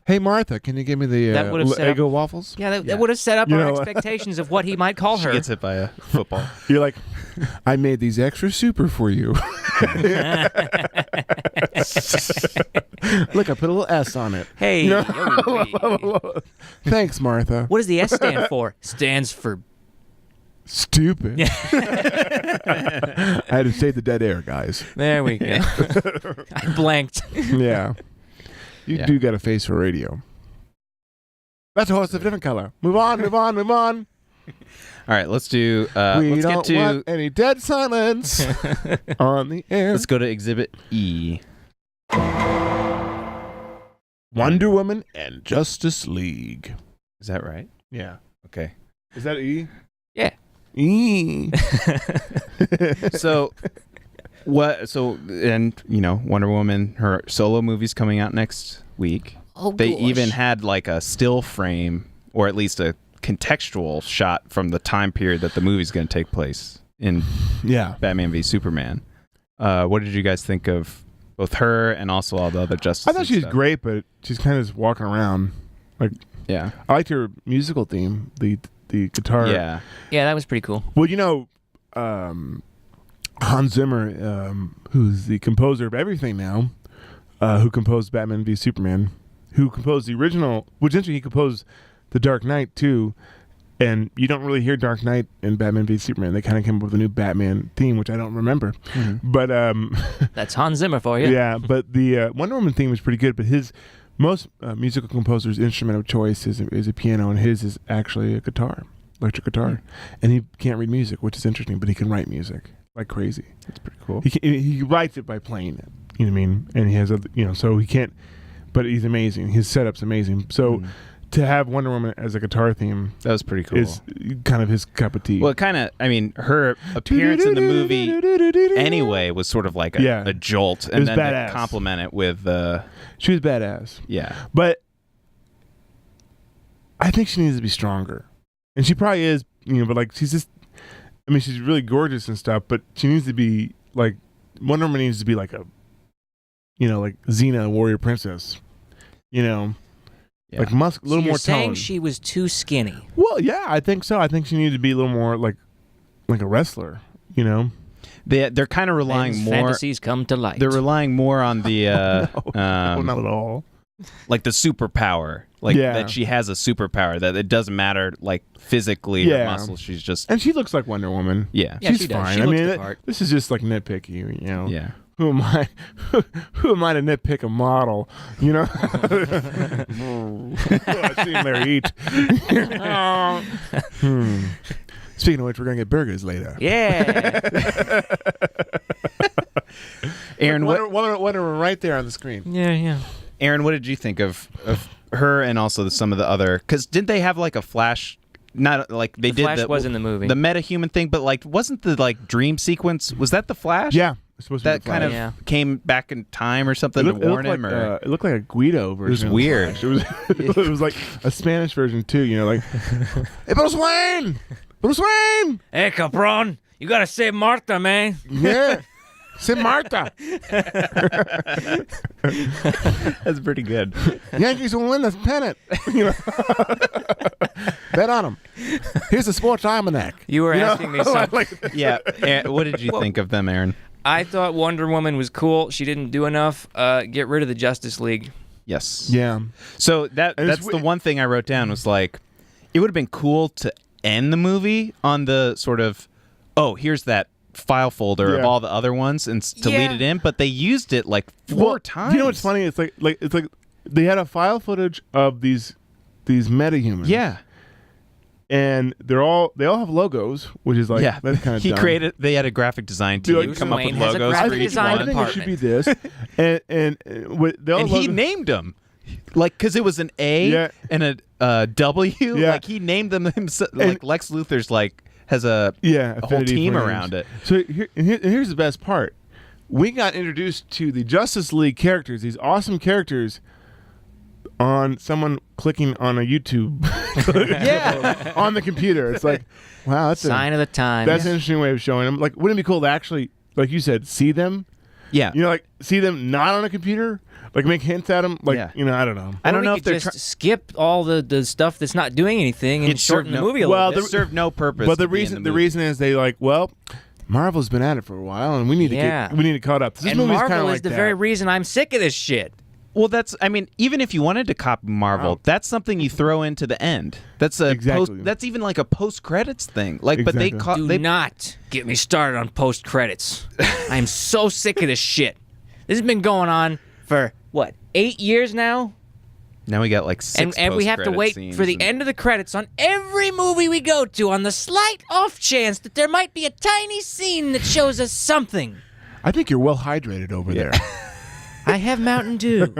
Hey, Martha, can you give me the Eggo waffles? Yeah, that would have set up our expectations of what he might call her. She gets hit by a football. You're like, I made these extra super for you. Look, I put a little S on it. Hey. You know? Thanks, Martha. What does the S stand for? Stands for stupid. I had to save the dead air, guys. There we go. I blanked. Yeah. You do got a face for radio. That's a horse of a different color. Move on. All right, let's do. We don't want any dead silence on the air. Let's go to Exhibit E. Wonder Woman and Justice League. Is that right? Yeah. Okay. Is that E? Yeah. E. So Wonder Woman, her solo movie's coming out next week. Oh, they gosh. even had like a still frame, or at least a contextual shot from the time period that the movie's going to take place in. Batman v Superman. What did you guys think of both her and also all the other Justice League I thought she was stuff? great, but she's kind of just walking around. Like, yeah, I liked her musical theme, the guitar. Yeah, that was pretty cool. Well, you know, Hans Zimmer, who's the composer of everything now, who composed Batman v Superman, who composed the original, which interesting, he composed The Dark Knight too, and you don't really hear Dark Knight in Batman v Superman. They kind of came up with a new Batman theme, which I don't remember. Mm-hmm. But that's Hans Zimmer for you. Yeah, but the Wonder Woman theme was pretty good, but his most musical composers' instrument of choice is a piano, and his is actually a guitar, electric guitar. Mm-hmm. And he can't read music, which is interesting, but he can write music like crazy. That's pretty cool. He writes it by playing it. You know what I mean? And he has so he can't. But he's amazing. His setup's amazing. So to have Wonder Woman as a guitar theme, that was pretty cool. Is kind of his cup of tea. Well, her appearance in the movie anyway was sort of like a jolt, and then to complement it with. She was badass. Yeah, but I think she needs to be stronger, and she probably is. But like she's just. I mean, she's really gorgeous and stuff, but she needs to be like Wonder Woman needs to be like a, like Xena, warrior princess, Yeah. like a little you're more saying tone. she was too skinny. Well, yeah, I think so. I think she needed to be a little more like a wrestler, They're kind of relying Men's more. fantasies come to light. They're relying more on the No, not at all. like the superpower, that she has a superpower that it doesn't matter like physically her muscles. She's just And she looks like Wonder Woman. yeah. Yeah, She's she does. fine. She I looks mean, the part. this is just like nitpicky, Yeah. Who am I? Who am I to nitpick a model? I see him there eat. Speaking of which, we're gonna get burgers later. Yeah. Aaron, Wonder Woman right there on the screen. yeah. Aaron, what did you think of her and also some of the other? Because didn't they have like a Flash? Not like they The did. Flash was in the movie. The metahuman thing, but like wasn't the like dream sequence? Was that the Flash? Yeah, it's supposed to be That the kind Flash. of came back in time or something to warn him. Or It looked like a Guido version. was of the weird. Flash. It was like a Spanish version too. Like, hey, Bruce Wayne, Bruce Wayne. Hey, Capron, you gotta save Martha, man. Yeah, say Martha. That's pretty good. Yankees will win this pennant. Bet on them. Here's the sports almanac. You were asking me something. Yeah. What did you think of them, Aaron? I thought Wonder Woman was cool. She didn't do enough. Get rid of the Justice League. Yes. Yeah. So And that's the one thing I wrote down was like, it would have been cool to end the movie on the sort of, oh, here's that file folder of all the other ones and to lead it in, but they used it like four times. You know what's funny? It's like they had a file footage of these metahumans. Yeah. And they all have logos, which is like that's kind of he dumb. created. They had a graphic design team Dude, come up Wayne with has a logos graphic for each design I one, think it should be this, and they all and he logos- named them like because it was an A and a W. Yeah. Like he named them himself. Like Lex Luthor's like has a whole affinity team for names. around it. So here's the best part: we got introduced to the Justice League characters, these awesome characters, on someone clicking on a YouTube on the computer. It's like, wow, that's Sign of the times. That's an interesting way of showing them. Like, wouldn't it be cool to actually, like you said, see them? Yeah. Like see them not on a computer, like make hints at them. Like, I don't know. I don't know if they're just skip all the stuff that's not doing anything and shorten the movie a well, little bit. It served no purpose. But to be in the reason is they like, well, Marvel's been at it for a while, and we need to get caught up. This and movie's Marvel kind of is like the that. very reason I'm sick of this shit. Well, even if you wanted to copy Marvel, that's something you throw into the end. That's that's even like a post credits thing. Like, but they Do not get me started on post credits. I'm so sick of this shit. This has been going on for what, 8 years now? Now we got like 6 and we have to wait for the end of the credits on every movie we go to on the slight off chance that there might be a tiny scene that shows us something. I think you're well hydrated over there. I have Mountain Dew.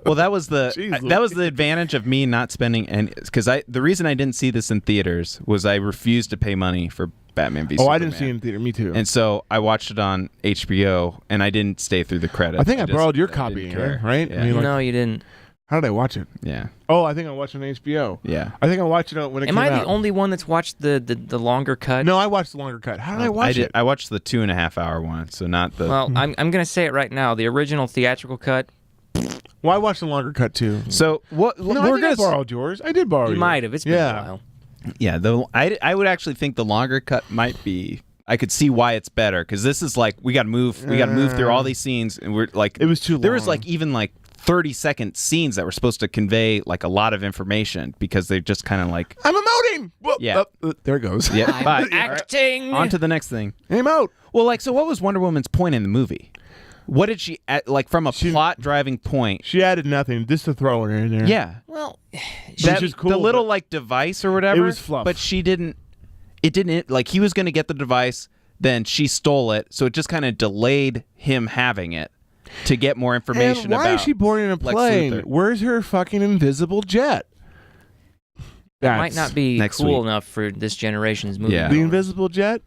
Well, that was the Jeez, that was the advantage of me not spending any, because the reason I didn't see this in theaters was I refused to pay money for Batman v Superman. I didn't see it in theater. Me too. And so I watched it on HBO, and I didn't stay through the credits. I think I borrowed your I copy, didn't care. right? Yeah. I mean, like, No, you didn't. how did I watch it? Yeah. Oh, I think I watched it on HBO. Yeah. I think I watched it when it Am came I out. the only one that's watched the longer cut? No, I watched the longer cut. How did I watch it? I watched the 2.5 hour one, so not the. Well, I'm gonna say it right now. The original theatrical cut. Well, I watched the longer cut too. so what? No, we're I think I gonna borrowed yours. I did borrow You yours. might have. It's been a while. Yeah. I would actually think the longer cut might be. I could see why it's better because this is like we got to move through all these scenes, and we're like It was too There was long. like even like 30-second scenes that were supposed to convey like a lot of information because they just kind of like I'm emoting. Well, Yeah. there it goes. yeah. Bye. Acting. On to the next thing. I'm out. Well, like so, what was Wonder Woman's point in the movie? What did she like from a plot driving point? She added nothing, just to throw her in there. Yeah, Well, that is cool, the little but like device or whatever. it was fluff. But she didn't. It didn't like he was going to get the device. Then she stole it, so it just kind of delayed him having it to get more information And why about. is she boarding a Lex plane? Luthor. Where's her fucking invisible jet? that might not be next cool week. enough for this generation's movie. Yeah. The invisible jet.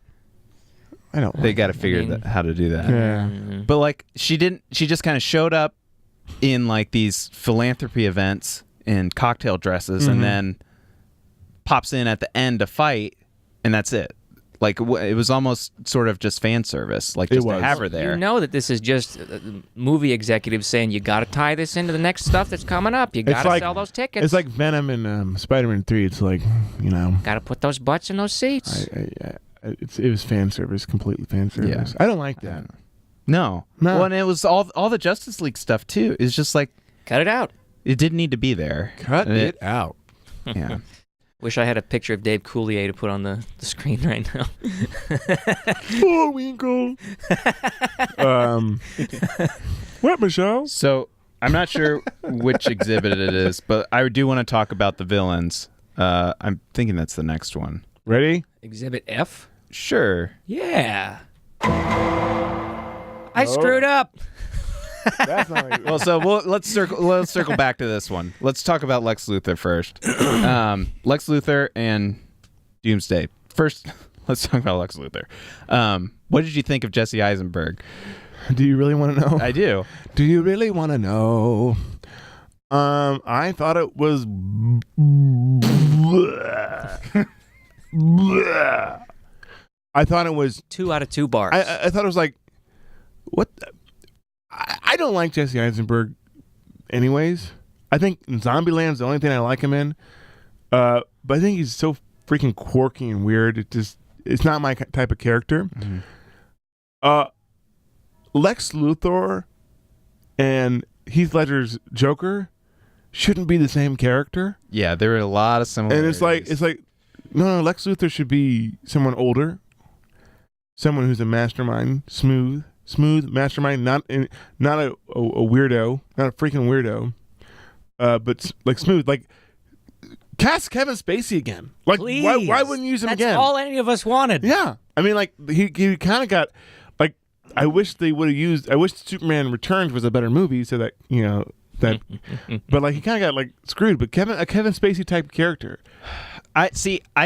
I don't. They like got to it. figure mean- how to do that. Yeah. But like she didn't. She just kind of showed up in like these philanthropy events in cocktail dresses, and then pops in at the end to fight, and that's it. Like it was almost sort of just fan service, like just to have her there. You know that this is just movie executives saying you got to tie this into the next stuff that's coming up. You got to sell those tickets. It's like Venom and Spider-Man 3. It's like, you know, got to put those butts in those seats. It was fan service, completely fan service. Yeah. I don't like that. No. Well, and it was all the Justice League stuff too. It's just like cut it out. It didn't need to be there. Cut it out. Yeah. Wish I had a picture of Dave Coulier to put on the screen right now. Oh, Winkle. What, Michelle? So I'm not sure which exhibit it is, but I do want to talk about the villains. I'm thinking that's the next one. Ready? Exhibit F? Sure. Yeah. I screwed up. That's not like, Well, so let's circle back to this one. Let's talk about Lex Luthor first. Lex Luthor and Doomsday. First, let's talk about Lex Luthor. What did you think of Jesse Eisenberg? do you really want to know? I do. Do you really want to know? I thought it was. I thought it was 2 out of 2 bars. I thought it was like, what? I don't like Jesse Eisenberg, anyways. I think Zombieland's the only thing I like him in. But I think he's so freaking quirky and weird. It's not my type of character. Mm-hmm. Lex Luthor and Heath Ledger's Joker shouldn't be the same character. Yeah, there were a lot of similarities. And it's like, no, Lex Luthor should be someone older, someone who's a mastermind, smooth mastermind, not a weirdo, not a freaking weirdo, but like smooth. Like cast Kevin Spacey again. Like why wouldn't you use him again? That's all any of us wanted. Yeah, I mean, like he kind of got like. I wish they would have used. I wish Superman Returns was a better movie, so that you know that. But like he kind of got like screwed. But a Kevin Spacey type character. I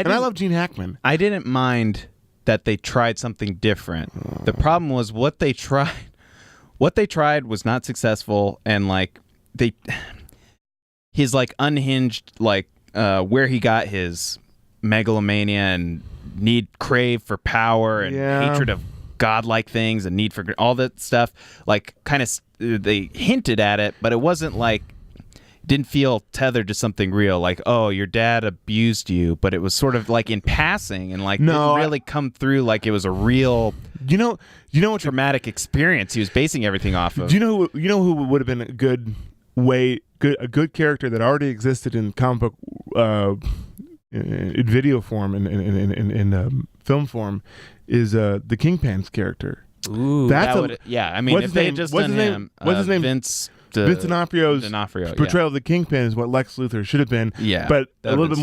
love Gene Hackman. I didn't mind that they tried something different. The problem was what they tried was not successful, and like his like unhinged like where he got his megalomania and crave for power and hatred of godlike things and need for all that stuff, like kind of they hinted at it, but it wasn't like didn't feel tethered to something real, like, oh, your dad abused you, but it was sort of like in passing and like didn't really come through like it was a real what traumatic experience he was basing everything off of. Do you know who would have been a good character that already existed in comic book in video form in film form is the Kingpin's character. Ooh, yeah. I mean, if they had just done him, what's his name? Vince D'Onofrio's portrayal of the Kingpin is what Lex Luthor should have been. Yeah, but a little bit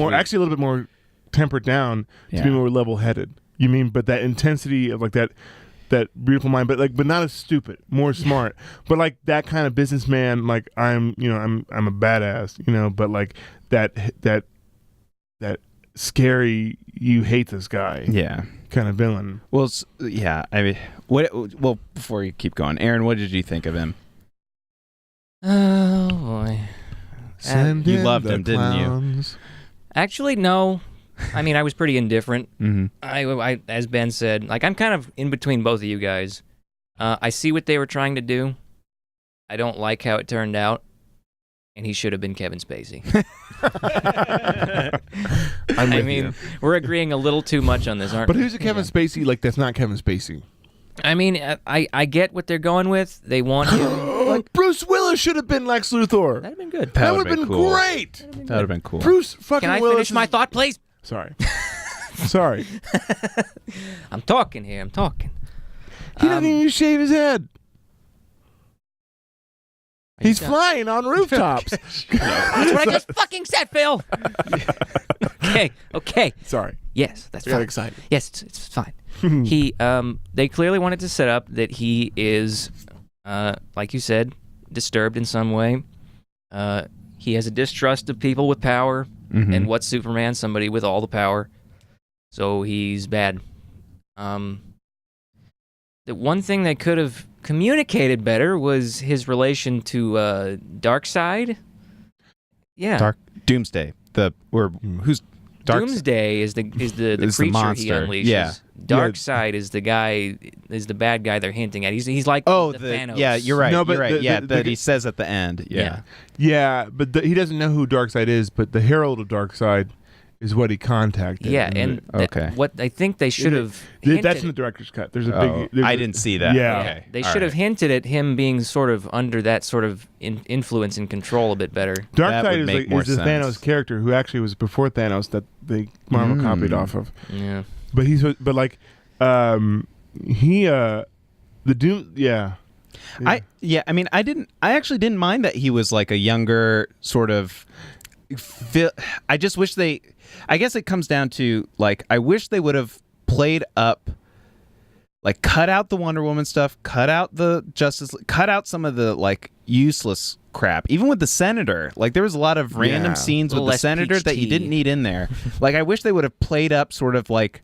more tempered down to be more level-headed. You mean, but that intensity of like that beautiful mind, but not as stupid, more smart. But like that kind of businessman, like I'm a badass, but like that scary, you hate this guy. Yeah. Kind of villain. Well, yeah. I mean, well, before you keep going, Aaron, what did you think of him? Oh boy, you loved him, didn't you? Actually, no. I mean, I was pretty indifferent. Mm-hmm. I, as Ben said, like I'm kind of in between both of you guys. I see what they were trying to do. I don't like how it turned out, and he should have been Kevin Spacey. I mean, we're agreeing a little too much on this, aren't we? But who's a Kevin Spacey? Like that's not Kevin Spacey. I mean, I get what they're going with. They want him. Like Bruce Willis should have been Lex Luthor. That'd have been good. That would have been cool. Great. That would have been cool. Bruce fucking Willis. Can I finish my thought, please? Sorry. Sorry. I'm talking here. I'm talking. He doesn't even shave his head. He's flying on rooftops. That's what I just fucking said, Phil. Okay. Sorry. Yes, that's I fine. got excited. Yes, it's fine. They clearly wanted to set up that he is, like you said, disturbed in some way. He has a distrust of people with power, and what's Superman? Somebody with all the power. So he's bad. The one thing they could have communicated better was his relation to Darkseid. Yeah. Doomsday. Who's Doomsday is the Is the creature he monster. unleashes. Yeah. Darkseid is the bad guy they're hinting at. He's like the Thanos. Yeah, you're right. No, but you're right. the- He says at the end. Yeah. Yeah, but he doesn't know who Darkseid is, but the Herald of Darkseid is what he contacted. Yeah, and Okay. what I think they should have that's in the director's cut. There's a big. I didn't see that. Yeah. Okay. They All should have right. hinted at him being sort of under that sort of influence and control a bit better. That would Darkseid make more is the sense. Thanos character who actually was before Thanos that they Marvel copied off of. Yeah. But the Doom. Yeah. I mean, I actually didn't mind that he was like a younger sort of. I just wish I guess it comes down to like I wish they would have played up, like cut out the Wonder Woman stuff, cut out the cut out some of the like useless crap. Even with the Senator, like there was a lot of random scenes with the less Senator peach that you tea. didn't need in there. Like I wish they would have played up sort of like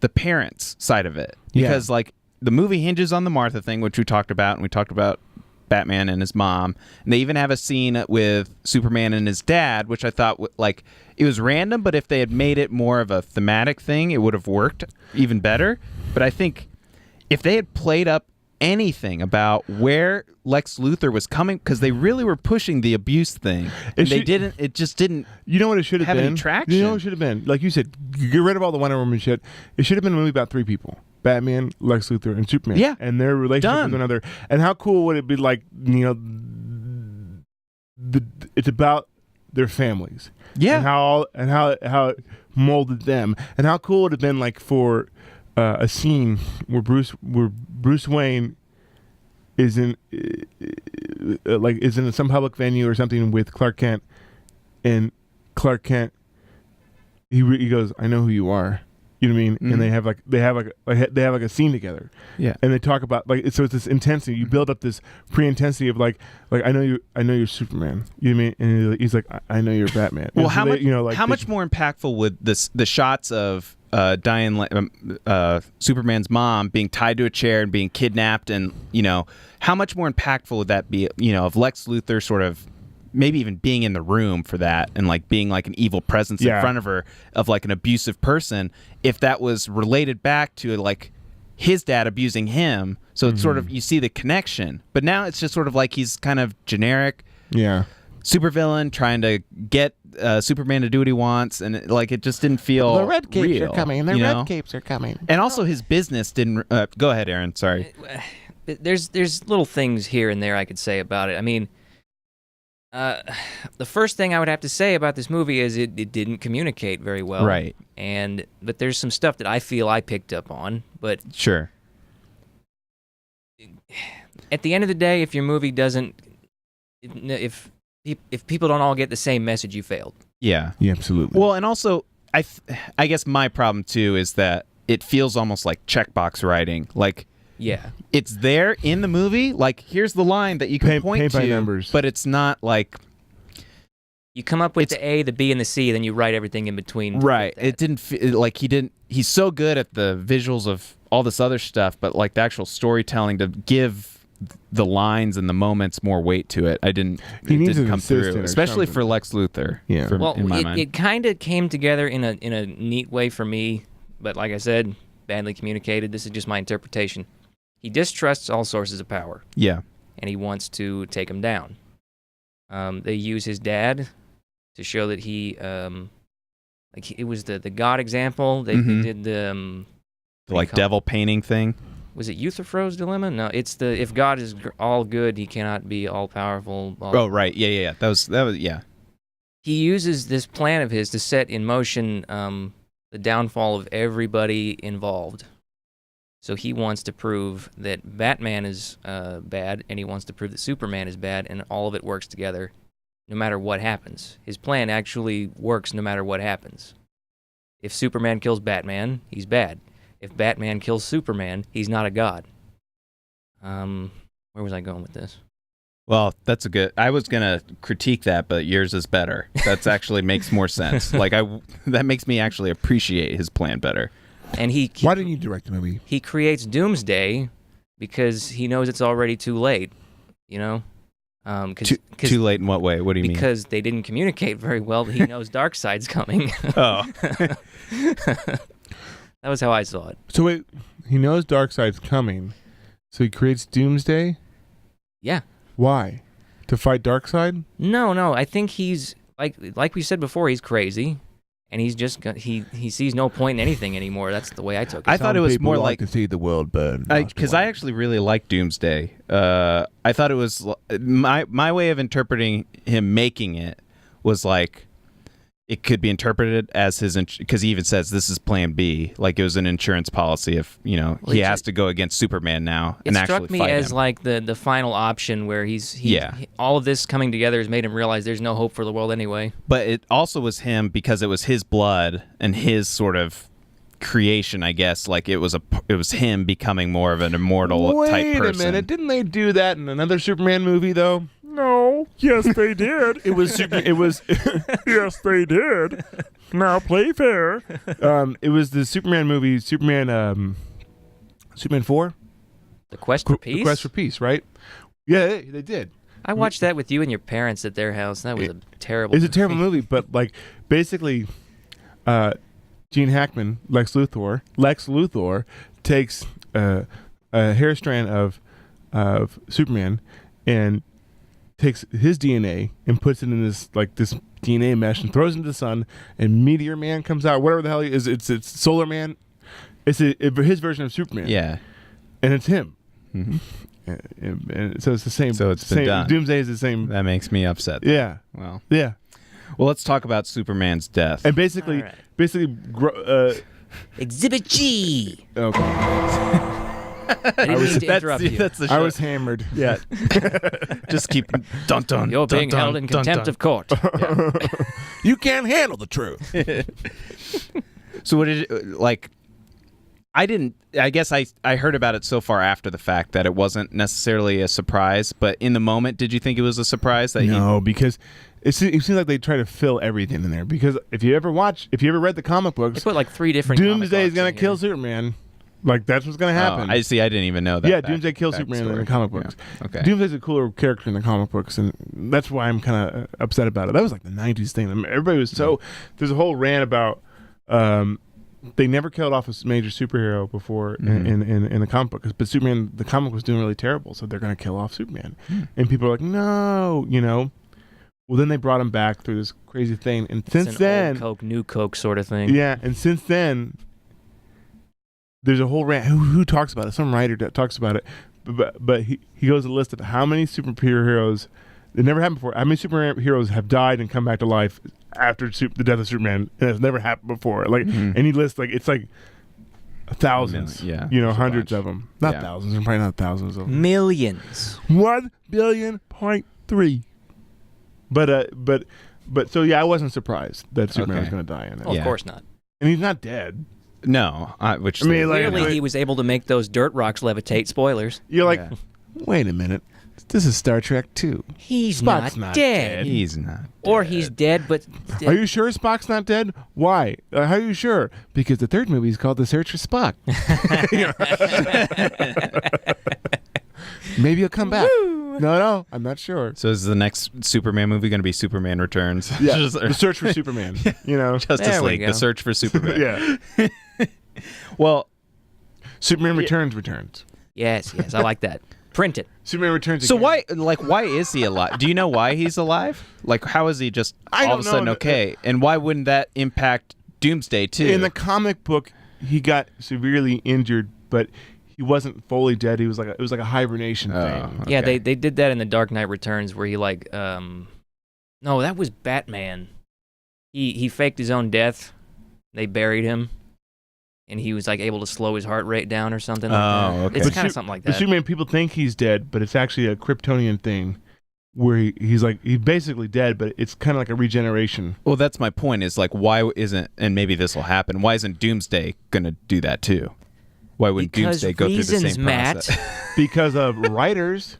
the parents' side of it because like the movie hinges on the Martha thing, which we talked about, and we talked about Batman and his mom, and they even have a scene with Superman and his dad, which I thought like it was random, but if they had made it more of a thematic thing, it would have worked even better. But I think if they had played up anything about where Lex Luthor was coming, because they really were pushing the abuse thing, and they didn't. It just didn't. You know what it should have have been? any traction. You know what it should have been? Like you said, get rid of all the Wonder Woman shit. It should have been a movie about 3 people. Batman, Lex Luthor, and Superman. Yeah. And their relationship Done. with one another. And how cool would it be like, it's about their families. Yeah. And how it molded them. And how cool would it have been like for a scene where Bruce Wayne is in some public venue or something with Clark Kent, and Clark Kent he goes, "I know who you are." You know what I mean? Mm-hmm. And they have a scene together. Yeah. And they talk about so it's this intensity. You build up this pre-intensity of like I know you're Superman. You know what I mean? And he's like, I know you're Batman. Well, And how so much? they, how much more impactful would the shots of Superman's mom being tied to a chair and being kidnapped, and how much more impactful would that be? Of Lex Luthor sort of maybe even being in the room for that, and like being like an evil presence in front of her of like an abusive person, if that was related back to like his dad abusing him. So it's sort of, you see the connection, but now it's just sort of like he's kind of generic supervillain trying to get Superman to do what he wants, and it just didn't feel The red capes real, are coming. The red capes are coming. and also his business didn't go ahead, Aaron, sorry. There's little things here and there I could say about it. I mean, the first thing I would have to say about this movie is it didn't communicate very well. Right. But there's some stuff that I feel I picked up on. But Sure. at the end of the day, if your movie doesn't, if people don't all get the same message, you failed. Yeah. Yeah, absolutely. Well, and also, I guess my problem too is that it feels almost like checkbox writing. Like, Yeah. it's there in the movie. Like, here's the line that you can point paint by to, numbers. but it's not like You come up with the A, the B, and the C, then you write everything in between. right. It didn't feel like he's so good at the visuals of all this other stuff, but like the actual storytelling to give the lines and the moments more weight to it. It needs didn't an come through, assistant or especially something. for Lex Luthor. Yeah. Well, in my mind. it kind of came together in a neat way for me, but like I said, badly communicated. This is just my interpretation. He distrusts all sources of power, Yeah. and he wants to take them down. They use his dad to show that he, it was the God example. They did the The like devil painting thing. Was it Euthyphro's dilemma? No, it's the if God is all good, he cannot be all powerful. Oh, right. Yeah. That was yeah. He uses this plan of his to set in motion the downfall of everybody involved. So he wants to prove that Batman is bad, and he wants to prove that Superman is bad, and all of it works together no matter what happens. His plan actually works no matter what happens. If Superman kills Batman, he's bad. If Batman kills Superman, he's not a god. Where was I going with this? Well, that's a good. I was gonna critique that, but yours is better. That's actually makes more sense. Like that makes me actually appreciate his plan better. And why didn't you direct the movie? He creates Doomsday because he knows it's already too late. You know, Too late in what way? What do you mean? Because they didn't communicate very well. He knows Darkseid's coming. Oh. That was how I saw it. So wait, he knows Darkseid's coming, so he creates Doomsday? Yeah. Why? To fight Darkseid? No. I think he's like we said before. He's crazy, and he's just he sees no point in anything anymore. That's the way I took it. I thought it was more like to see the world burn. because I actually really like Doomsday. I thought it was my way of interpreting him making it was like it could be interpreted as his because he even says this is Plan B, like it was an insurance policy if he has to go against Superman now and actually fight him. It struck me as like the final option where all of this coming together has made him realize there's no hope for the world anyway. But it also was him because it was his blood and his sort of creation, I guess. Like it was him becoming more of an immortal type person. Wait a minute, didn't they do that in another Superman movie though? No. Yes, they did. It was. Yes, they did. Now play fair. It was the Superman movie, Superman 4. The Quest for Peace. The Quest for Peace, right? Yeah, they did. I watched that with you and your parents at their house. That was a terrible. It's a terrible movie, but like basically, Gene Hackman, Lex Luthor takes a hair strand of Superman and takes his DNA and puts it in this DNA mesh and throws it into the sun, and Meteor Man comes out, whatever the hell he is. It's Solar Man. It's his version of Superman. Yeah, and it's him. Mm-hmm. And so it's the same. So it's been done. Doomsday is the same. That makes me upset. Yeah. Well. Yeah. Well, let's talk about Superman's death. And basically, Exhibit G. Okay. I didn't mean to interrupt you. That's the show. I was hammered. Yeah. Just keep dun. You're being held in contempt of court. Yeah. You can't handle the truth. So what did like? I guess I heard about it so far after the fact that it wasn't necessarily a surprise, but in the moment, did you think it was a surprise that No, because it seems like they try to fill everything in there. Because if you ever read the comic books, they put like 3 different. Doomsday is going to kill Superman. Like that's what's going to happen. I see. I didn't even know that. Yeah, Doomsday kills Superman in the comic books. Yeah. Okay. Doomsday's a cooler character in the comic books, and that's why I'm kind of upset about it. That was like the '90s thing. I mean, everybody was so. There's a whole rant about. They never killed off a major superhero before in the comic book, but Superman, the comic was doing really terrible, so they're going to kill off Superman, and people are like, no, Well, then they brought him back through this crazy thing, and since then, old Coke, new Coke sort of thing. Yeah, and since then. There's a whole rant. Who talks about it? Some writer talks about it, but he goes a list of how many superheroes it never happened before. How many superheroes have died and come back to life after the death of Superman? And it's never happened before. Like, and he lists it's like thousands. Yeah, hundreds of them. Not thousands. Probably not thousands of them. Millions. 1 billion.3. But so yeah, I wasn't surprised that Superman was going to die in it. Well, of course not. And he's not dead. No, clearly he was able to make those dirt rocks levitate. Spoilers. You're like, wait a minute. This is Star Trek 2. He's Spock's not dead. He's not. Or he's dead, but. Are you sure Spock's not dead? Why? How are you sure? Because the third movie is called The Search for Spock. Maybe he'll come back. No, I'm not sure. So is the next Superman movie going to be Superman Returns? Yeah, The Search for Superman. Justice League, The Search for Superman. Yeah. Well, Superman Returns. Yes, I like that. Print it. Superman Returns. So again. why is he alive? Do you know why he's alive? Like, how is he just all of a sudden okay? And why wouldn't that impact Doomsday too? In the comic book, he got severely injured, but he wasn't fully dead. It was like a hibernation thing. Okay. Yeah, they did that in the Dark Knight Returns, where he no, that was Batman. He faked his own death. They buried him. And he was able to slow his heart rate down or something like that. Okay. It's kind of something like that. The Superman, people think he's dead, but it's actually a Kryptonian thing where he's basically dead, but it's kind of like a regeneration. Well, that's my point is why isn't, and maybe this will happen, why isn't Doomsday going to do that too? Why wouldn't Because Doomsday go through the reasons, same Matt. process? Because of writers,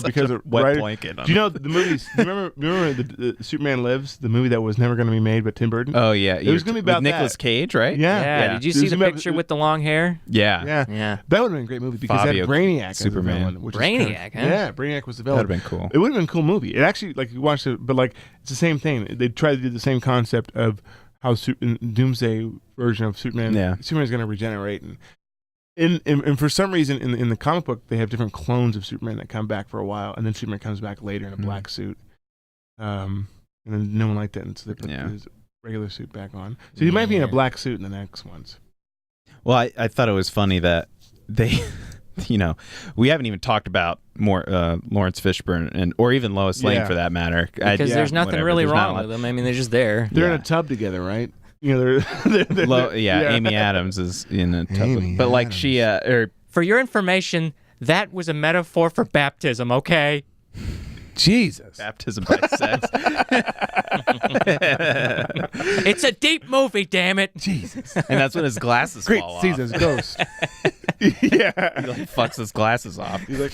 because of wet writers. blanket. On Do you know the movies? Do you remember the Superman Lives, the movie that was never going to be made, but Tim Burton? Oh yeah, It was going to be about with Nicolas that. Cage, right? Yeah. Yeah. Did you It see was the about- picture with the long hair? Yeah. Yeah. That would have been a great movie because Fabio that Brainiac Superman. as the villain, which is Brainiac, huh? Yeah, Brainiac was the villain. That'd have been cool. It would have been a cool movie. It actually, like, you watched it, but like it's the same thing. They tried to do the same concept of how in Doomsday version of Superman. Yeah. Superman's going to regenerate, and for some reason in the comic book they have different clones of Superman that come back for a while, and then Superman comes back later in a black suit. And then no one liked it, and so they put his regular suit back on. So he might be in a black suit in the next ones. Well, I thought it was funny that they, we haven't even talked about more Lawrence Fishburne or even Lois Lane for that matter. Because there's nothing really wrong with them. I mean, they're just there. They're in a tub together, right? They're Amy Adams is in a tub, but like Adams. she For your information, that was a metaphor for baptism, okay? Jesus. baptism by sex. It's a deep movie, damn it. Jesus. And that's when his glasses Great fall Caesar's off. ghost. He like fucks his glasses off. He's like,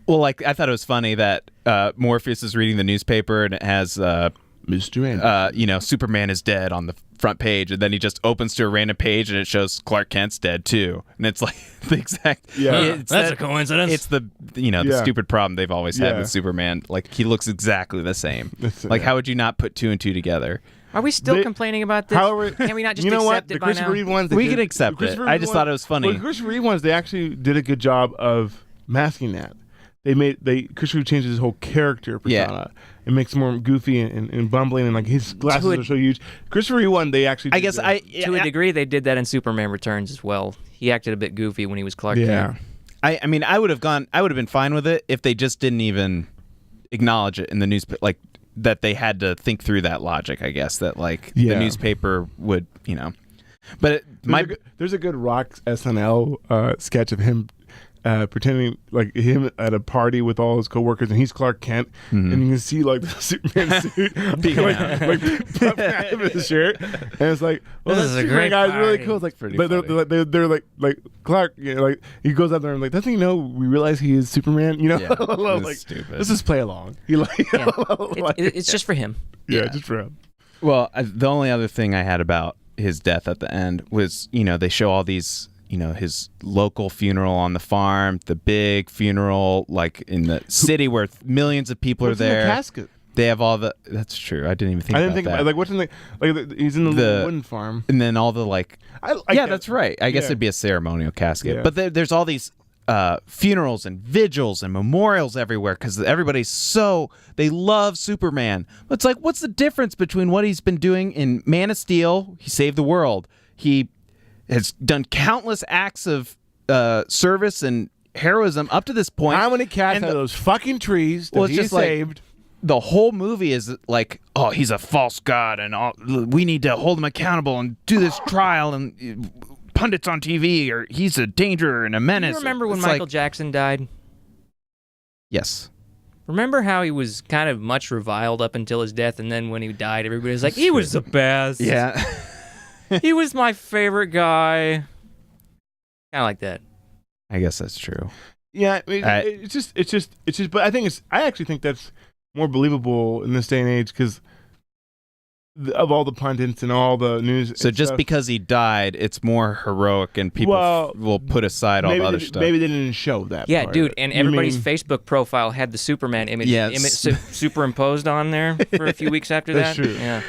Well, like I thought it was funny that Morpheus is reading the newspaper and it has Mr. Anderson. Superman is dead on the front page, and then he just opens to a random page and it shows Clark Kent's dead too, and it's like the exact. That's a coincidence. It's the the stupid problem they've always had with Superman. Like he looks exactly the same. Like how would you not put two and two together? Are we still complaining about this? Can we not just accept it by now? Reeve ones, We can accept it. I just thought it was funny. Well, the Christopher Reeve ones, they actually did a good job of masking that. Christopher Reeve changes his whole character persona. It makes him more goofy and bumbling, and like his glasses are so huge. Christopher Reeve one, they actually. To a degree, they did that in Superman Returns as well. He acted a bit goofy when he was Clark Kent. I mean, I would have been fine with it if they just didn't even acknowledge it in the newspaper, like that they had to think through that logic. I guess that like the newspaper would, But there's a good Rock SNL sketch of him. Pretending like him at a party with all his coworkers, and he's Clark Kent, and you can see like the Superman suit like puffing out of his shirt, and it's like, well, This that is a Superman great guy's really party. cool. It's like, Pretty but funny. they're like Clark, like he goes out there and like, doesn't he know we realize he is Superman? Like stupid. Let's just play along. He It's just for him. just for him. Well, the only other thing I had about his death at the end was, they show all these, his local funeral on the farm, the big funeral, like in the city where millions of people are there. In the casket? They have all the. That's true. I didn't even think. I didn't about think that. about like what's in the he's in the wooden farm, and then all the like. I like yeah, that. that's right. I guess it'd be a ceremonial casket, Yeah. but there's all these funerals and vigils and memorials everywhere because everybody's they love Superman. But it's like, what's the difference between what he's been doing in Man of Steel? He saved the world. He has done countless acts of service and heroism up to this point. How many cats And out of those fucking trees that Well, it's he just like- saved? The whole movie is like, oh, he's a false god, and we need to hold him accountable and do this trial, and pundits on TV, or he's a danger and a menace. You remember when It's Michael like, Jackson died? Yes. Remember how he was kind of much reviled up until his death, and then when he died, everybody was like, he was the best. Yeah. He was my favorite guy. Kind of like that. I guess that's true. Yeah, it's just. But I actually think that's more believable in this day and age because of all the pundits and all the news. So and just stuff. because he died, it's more heroic, and people will put aside all the other stuff. Maybe they didn't show that. Yeah, part. dude, and You everybody's mean- Facebook profile had the Superman image, Yes. superimposed on there for a few weeks after That's that. true. Yeah.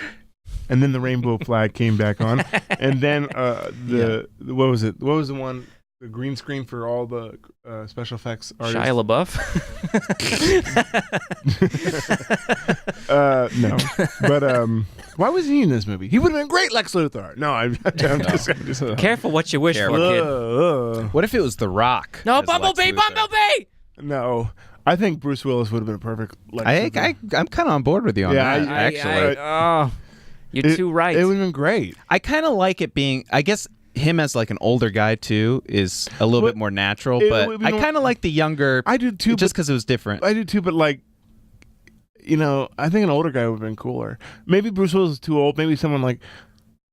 And then the rainbow flag came back on, and then what was it? What was the one? The green screen for all the special effects artists. Shia LaBeouf. No, but why was he in this movie? He would have been great Lex Luthor. No, I'm just Careful what you wish for, kid. What if it was The Rock? No, as Lex Bumblebee, Luthor? Bumblebee! No, I think Bruce Willis would have been a perfect Lex Luthor. I'm kind of on board with you on Yeah, that, actually. You're too right. It would have been great. I kind of like it being, I guess him as like an older guy too is a little bit more natural, but I kind of like the younger. I do too, just because it was different. I do too, but like, I think an older guy would have been cooler. Maybe Bruce Willis is too old. Maybe someone like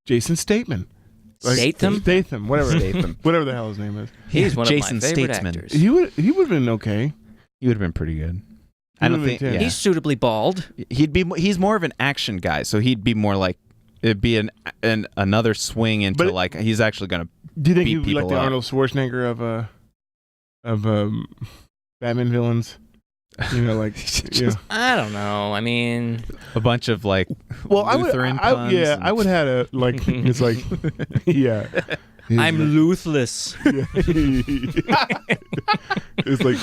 Jason Statham. Statham, whatever. Statham. Whatever the hell his name is. He's one Jason of my favorite Statesman. actors. He would have been okay. He would have been pretty good. He I don't would've think. been, Yeah. He's suitably bald. He's more of an action guy, so he'd be more like it'd be another swing into But like he's actually gonna. Do you think beat he would be like people the up. Arnold Schwarzenegger of Batman villains? You know, like I don't know. I mean, A bunch of like Lutheran puns. and- I would have a like. It's like, yeah. I'm Luthless. It's like,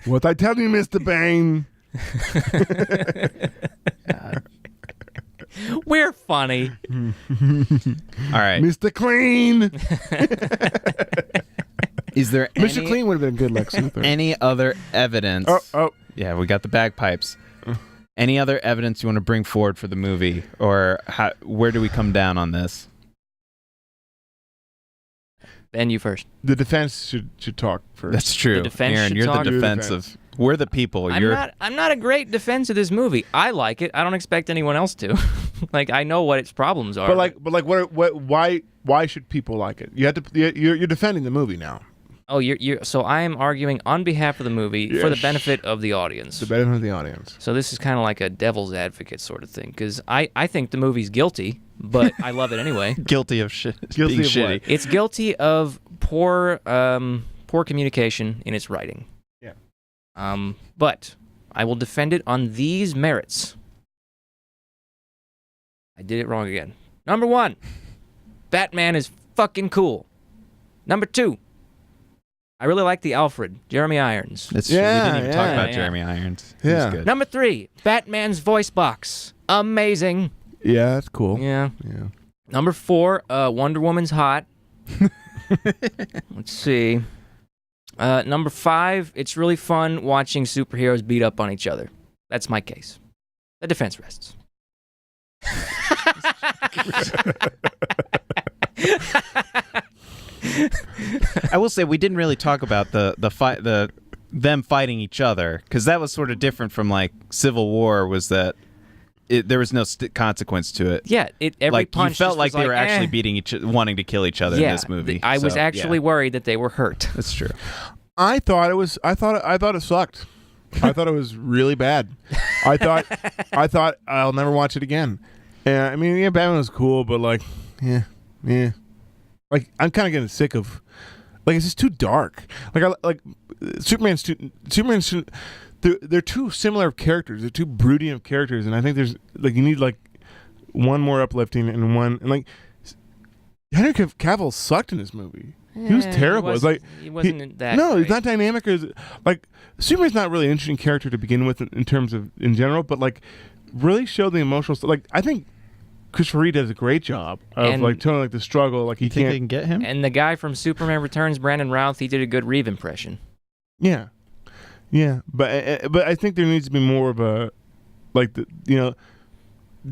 what I tell you, Mr. Bane. We're funny. All right. Mr. Clean. Is there Mr. Clean would have been a good Lex Luthor. any other evidence? Oh. Yeah, we got the bagpipes. Any other evidence you want to bring forward for the movie, or where do we come down on this? Ben, you first. The defense should talk first. That's true. The defense Aaron, should you're talk? the You're the defense defense. of. We're the people. I'm not a great defense of this movie. I like it. I don't expect anyone else to. Like, I know what its problems are. But why should people like it? You have to. You're defending the movie now. Oh, so I am arguing on behalf of the movie for the Yes. benefit of the audience. The benefit of the audience. So this is kind of like a devil's advocate sort of thing, because I think the movie's guilty, but I love it anyway. guilty of shit. Guilty being of shitty. what? It's guilty of poor communication in its writing. Yeah. But I will defend it on these merits. I did it wrong again. Number 1, Batman is fucking cool. Number 2, I really like the Alfred, Jeremy Irons. That's true. We didn't even talk about yeah. Jeremy Irons. He was Yeah. good. Number 3, Batman's voice box. Amazing. Yeah, that's cool. Yeah. Yeah. Number 4, Wonder Woman's hot. Let's see. Number 5, it's really fun watching superheroes beat up on each other. That's my case. The defense rests. I will say we didn't really talk about the fight, them fighting each other, because that was sort of different from like Civil War. Was that there was no consequence to it? Yeah, every Like punch you felt just like was they were actually wanting to kill each other in this movie. I was So, actually yeah, worried that they were hurt. that's true. I thought it sucked. I thought it was really bad. I thought I'll never watch it again. And I mean, yeah, Batman was cool, but like, yeah. Like, I'm kind of getting sick of, like, it's just too dark. Like Superman's too. They're two similar characters. They're two brooding of characters, and I think there's like you need like one more uplifting and one and like Henry Cavill sucked in this movie. He was terrible. It's like he wasn't that. no, he's great. not dynamic. Like Superman's not really an interesting character to begin with in terms of in general, but like really show the emotional stuff. Like I think Christopher Reeve does a great job of like telling like the struggle. Like he You think they can't. can get him? And the guy from Superman Returns, Brandon Routh, he did a good Reeve impression. Yeah, but I think there needs to be more of a like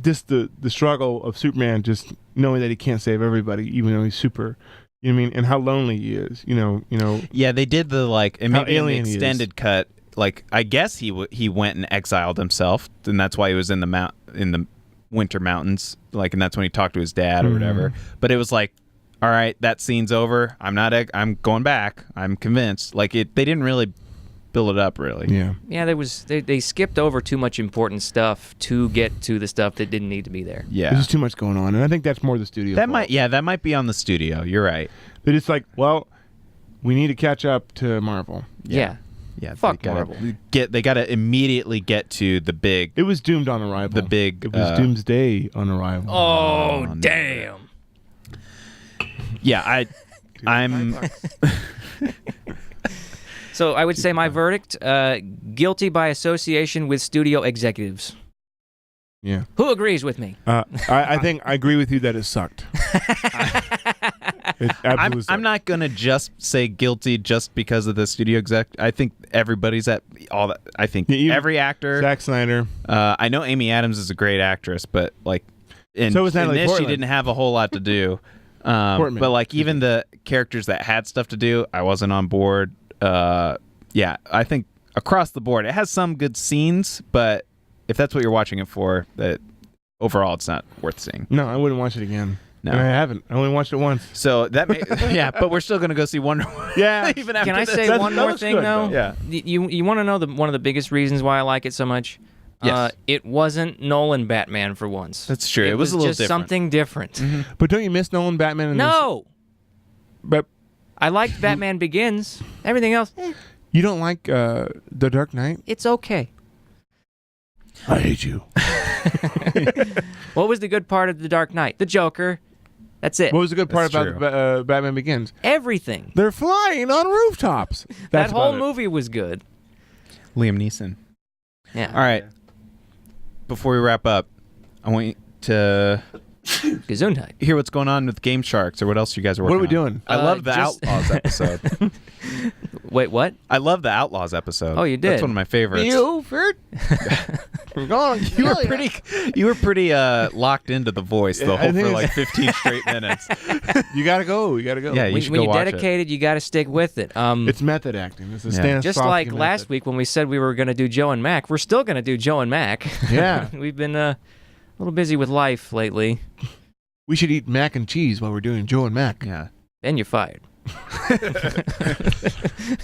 just the struggle of Superman, just knowing that he can't save everybody, even though he's super. You know what I mean? And how lonely he is. You know. Yeah, they did the like, and How maybe in the alien he is. extended cut. Like, I guess he went and exiled himself, and that's why he was in the Winter Mountains. Like, and that's when he talked to his dad or whatever. But it was like, all right, that scene's over. I'm going back. I'm convinced. Like they didn't really build it up really. Yeah. Yeah, they skipped over too much important stuff to get to the stuff that didn't need to be there. Yeah. There's just too much going on, and I think that's more the studio. That fault. might be on the studio. You're right. They're just like, well, we need to catch up to Marvel. Yeah. Yeah. Fuck they gotta Marvel. They got to immediately get to the big. It was doomed on arrival. It was Doomsday on arrival. Oh, no. damn. Yeah, I'm. So I would say my verdict, guilty by association with studio executives. Yeah. Who agrees with me? I think I agree with you that it sucked. It absolutely sucked. I'm not gonna just say guilty just because of the studio exec. I think everybody's at all that. I think every actor. Zack Snyder. I know Amy Adams is a great actress, but like, So was in Natalie this she Portman. didn't have a whole lot to do. But like even the characters that had stuff to do, I wasn't on board. Yeah, I think across the board it has some good scenes, but if that's what you're watching it for, that overall it's not worth seeing. No, I wouldn't watch it again. No. I haven't. I only watched it once. So that yeah, but we're still gonna go see Wonder Woman. Yeah. Even after Can I this. say one that more looks thing good, though? though. Yeah. You want to know one of the biggest reasons why I like it so much? Yes. It wasn't Nolan Batman for once. That's true. It was a little just different. something different. But don't you miss Nolan Batman in this? No, But I liked Batman Begins. Everything else, you don't like The Dark Knight? it's okay. I hate you. What was the good part of The Dark Knight? The Joker. That's it. What was the good part That's about Batman Begins? Everything. They're flying on rooftops. That That's whole about it. movie was good. Liam Neeson. Yeah. All right. Before we wrap up, I want you to Gesundheit. hear what's going on with Game Sharks or what else you guys are working What are we on. doing? I love the just- Outlaws episode. Wait, what? I love the Outlaws episode. Oh, you did? That's one of my favorites. Buford. We're going. You were pretty locked into the voice the Yeah, I whole think for it's- like 15 straight minutes. You gotta go. You gotta go. Yeah, you When should go you're watch it. dedicated, you got to stick with it. It's method acting. It's a Yeah. Stanislavski Just like method. last week when we said we were going to do Joe and Mac, we're still going to do Joe and Mac. Yeah. We've been a little busy with life lately. We should eat mac and cheese while we're doing Joe and Mac. Yeah. Then you're fired.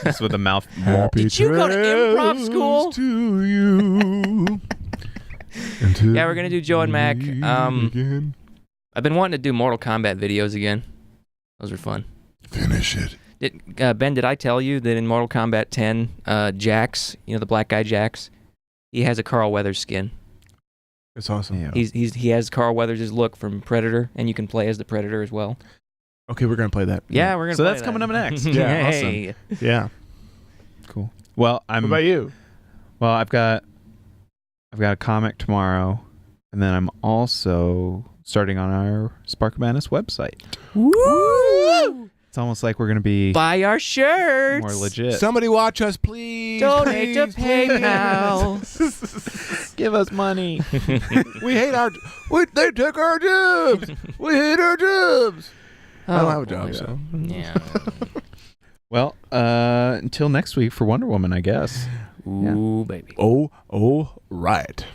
Just with the mouth. Happy Did you go to improv trails school? To you. Yeah, we're gonna do Joe and Mac. Again. I've been wanting to do Mortal Kombat videos again. Those are fun. Finish it. Ben, did I tell you that in Mortal Kombat 10, Jax, the black guy Jax, he has a Carl Weathers skin. It's awesome. Yeah. He has Carl Weathers' look from Predator, and you can play as the Predator as well. Okay, we're gonna play that. Yeah, we're gonna. So play that's that. coming up next. Yeah, Hey. Yeah. Cool. Well, What about you? Well, I've got a comic tomorrow, and then I'm also starting on our Spark Madness website. Woo! It's almost like we're gonna be Buy our shirts. more legit. Somebody watch us, please. Donate to Please, PayPal. Give us money. We hate our. They took our jobs. We hate our jobs. I don't have a job, boy. so. Yeah. Well, until next week for Wonder Woman, I guess. Ooh, baby. Oh, right.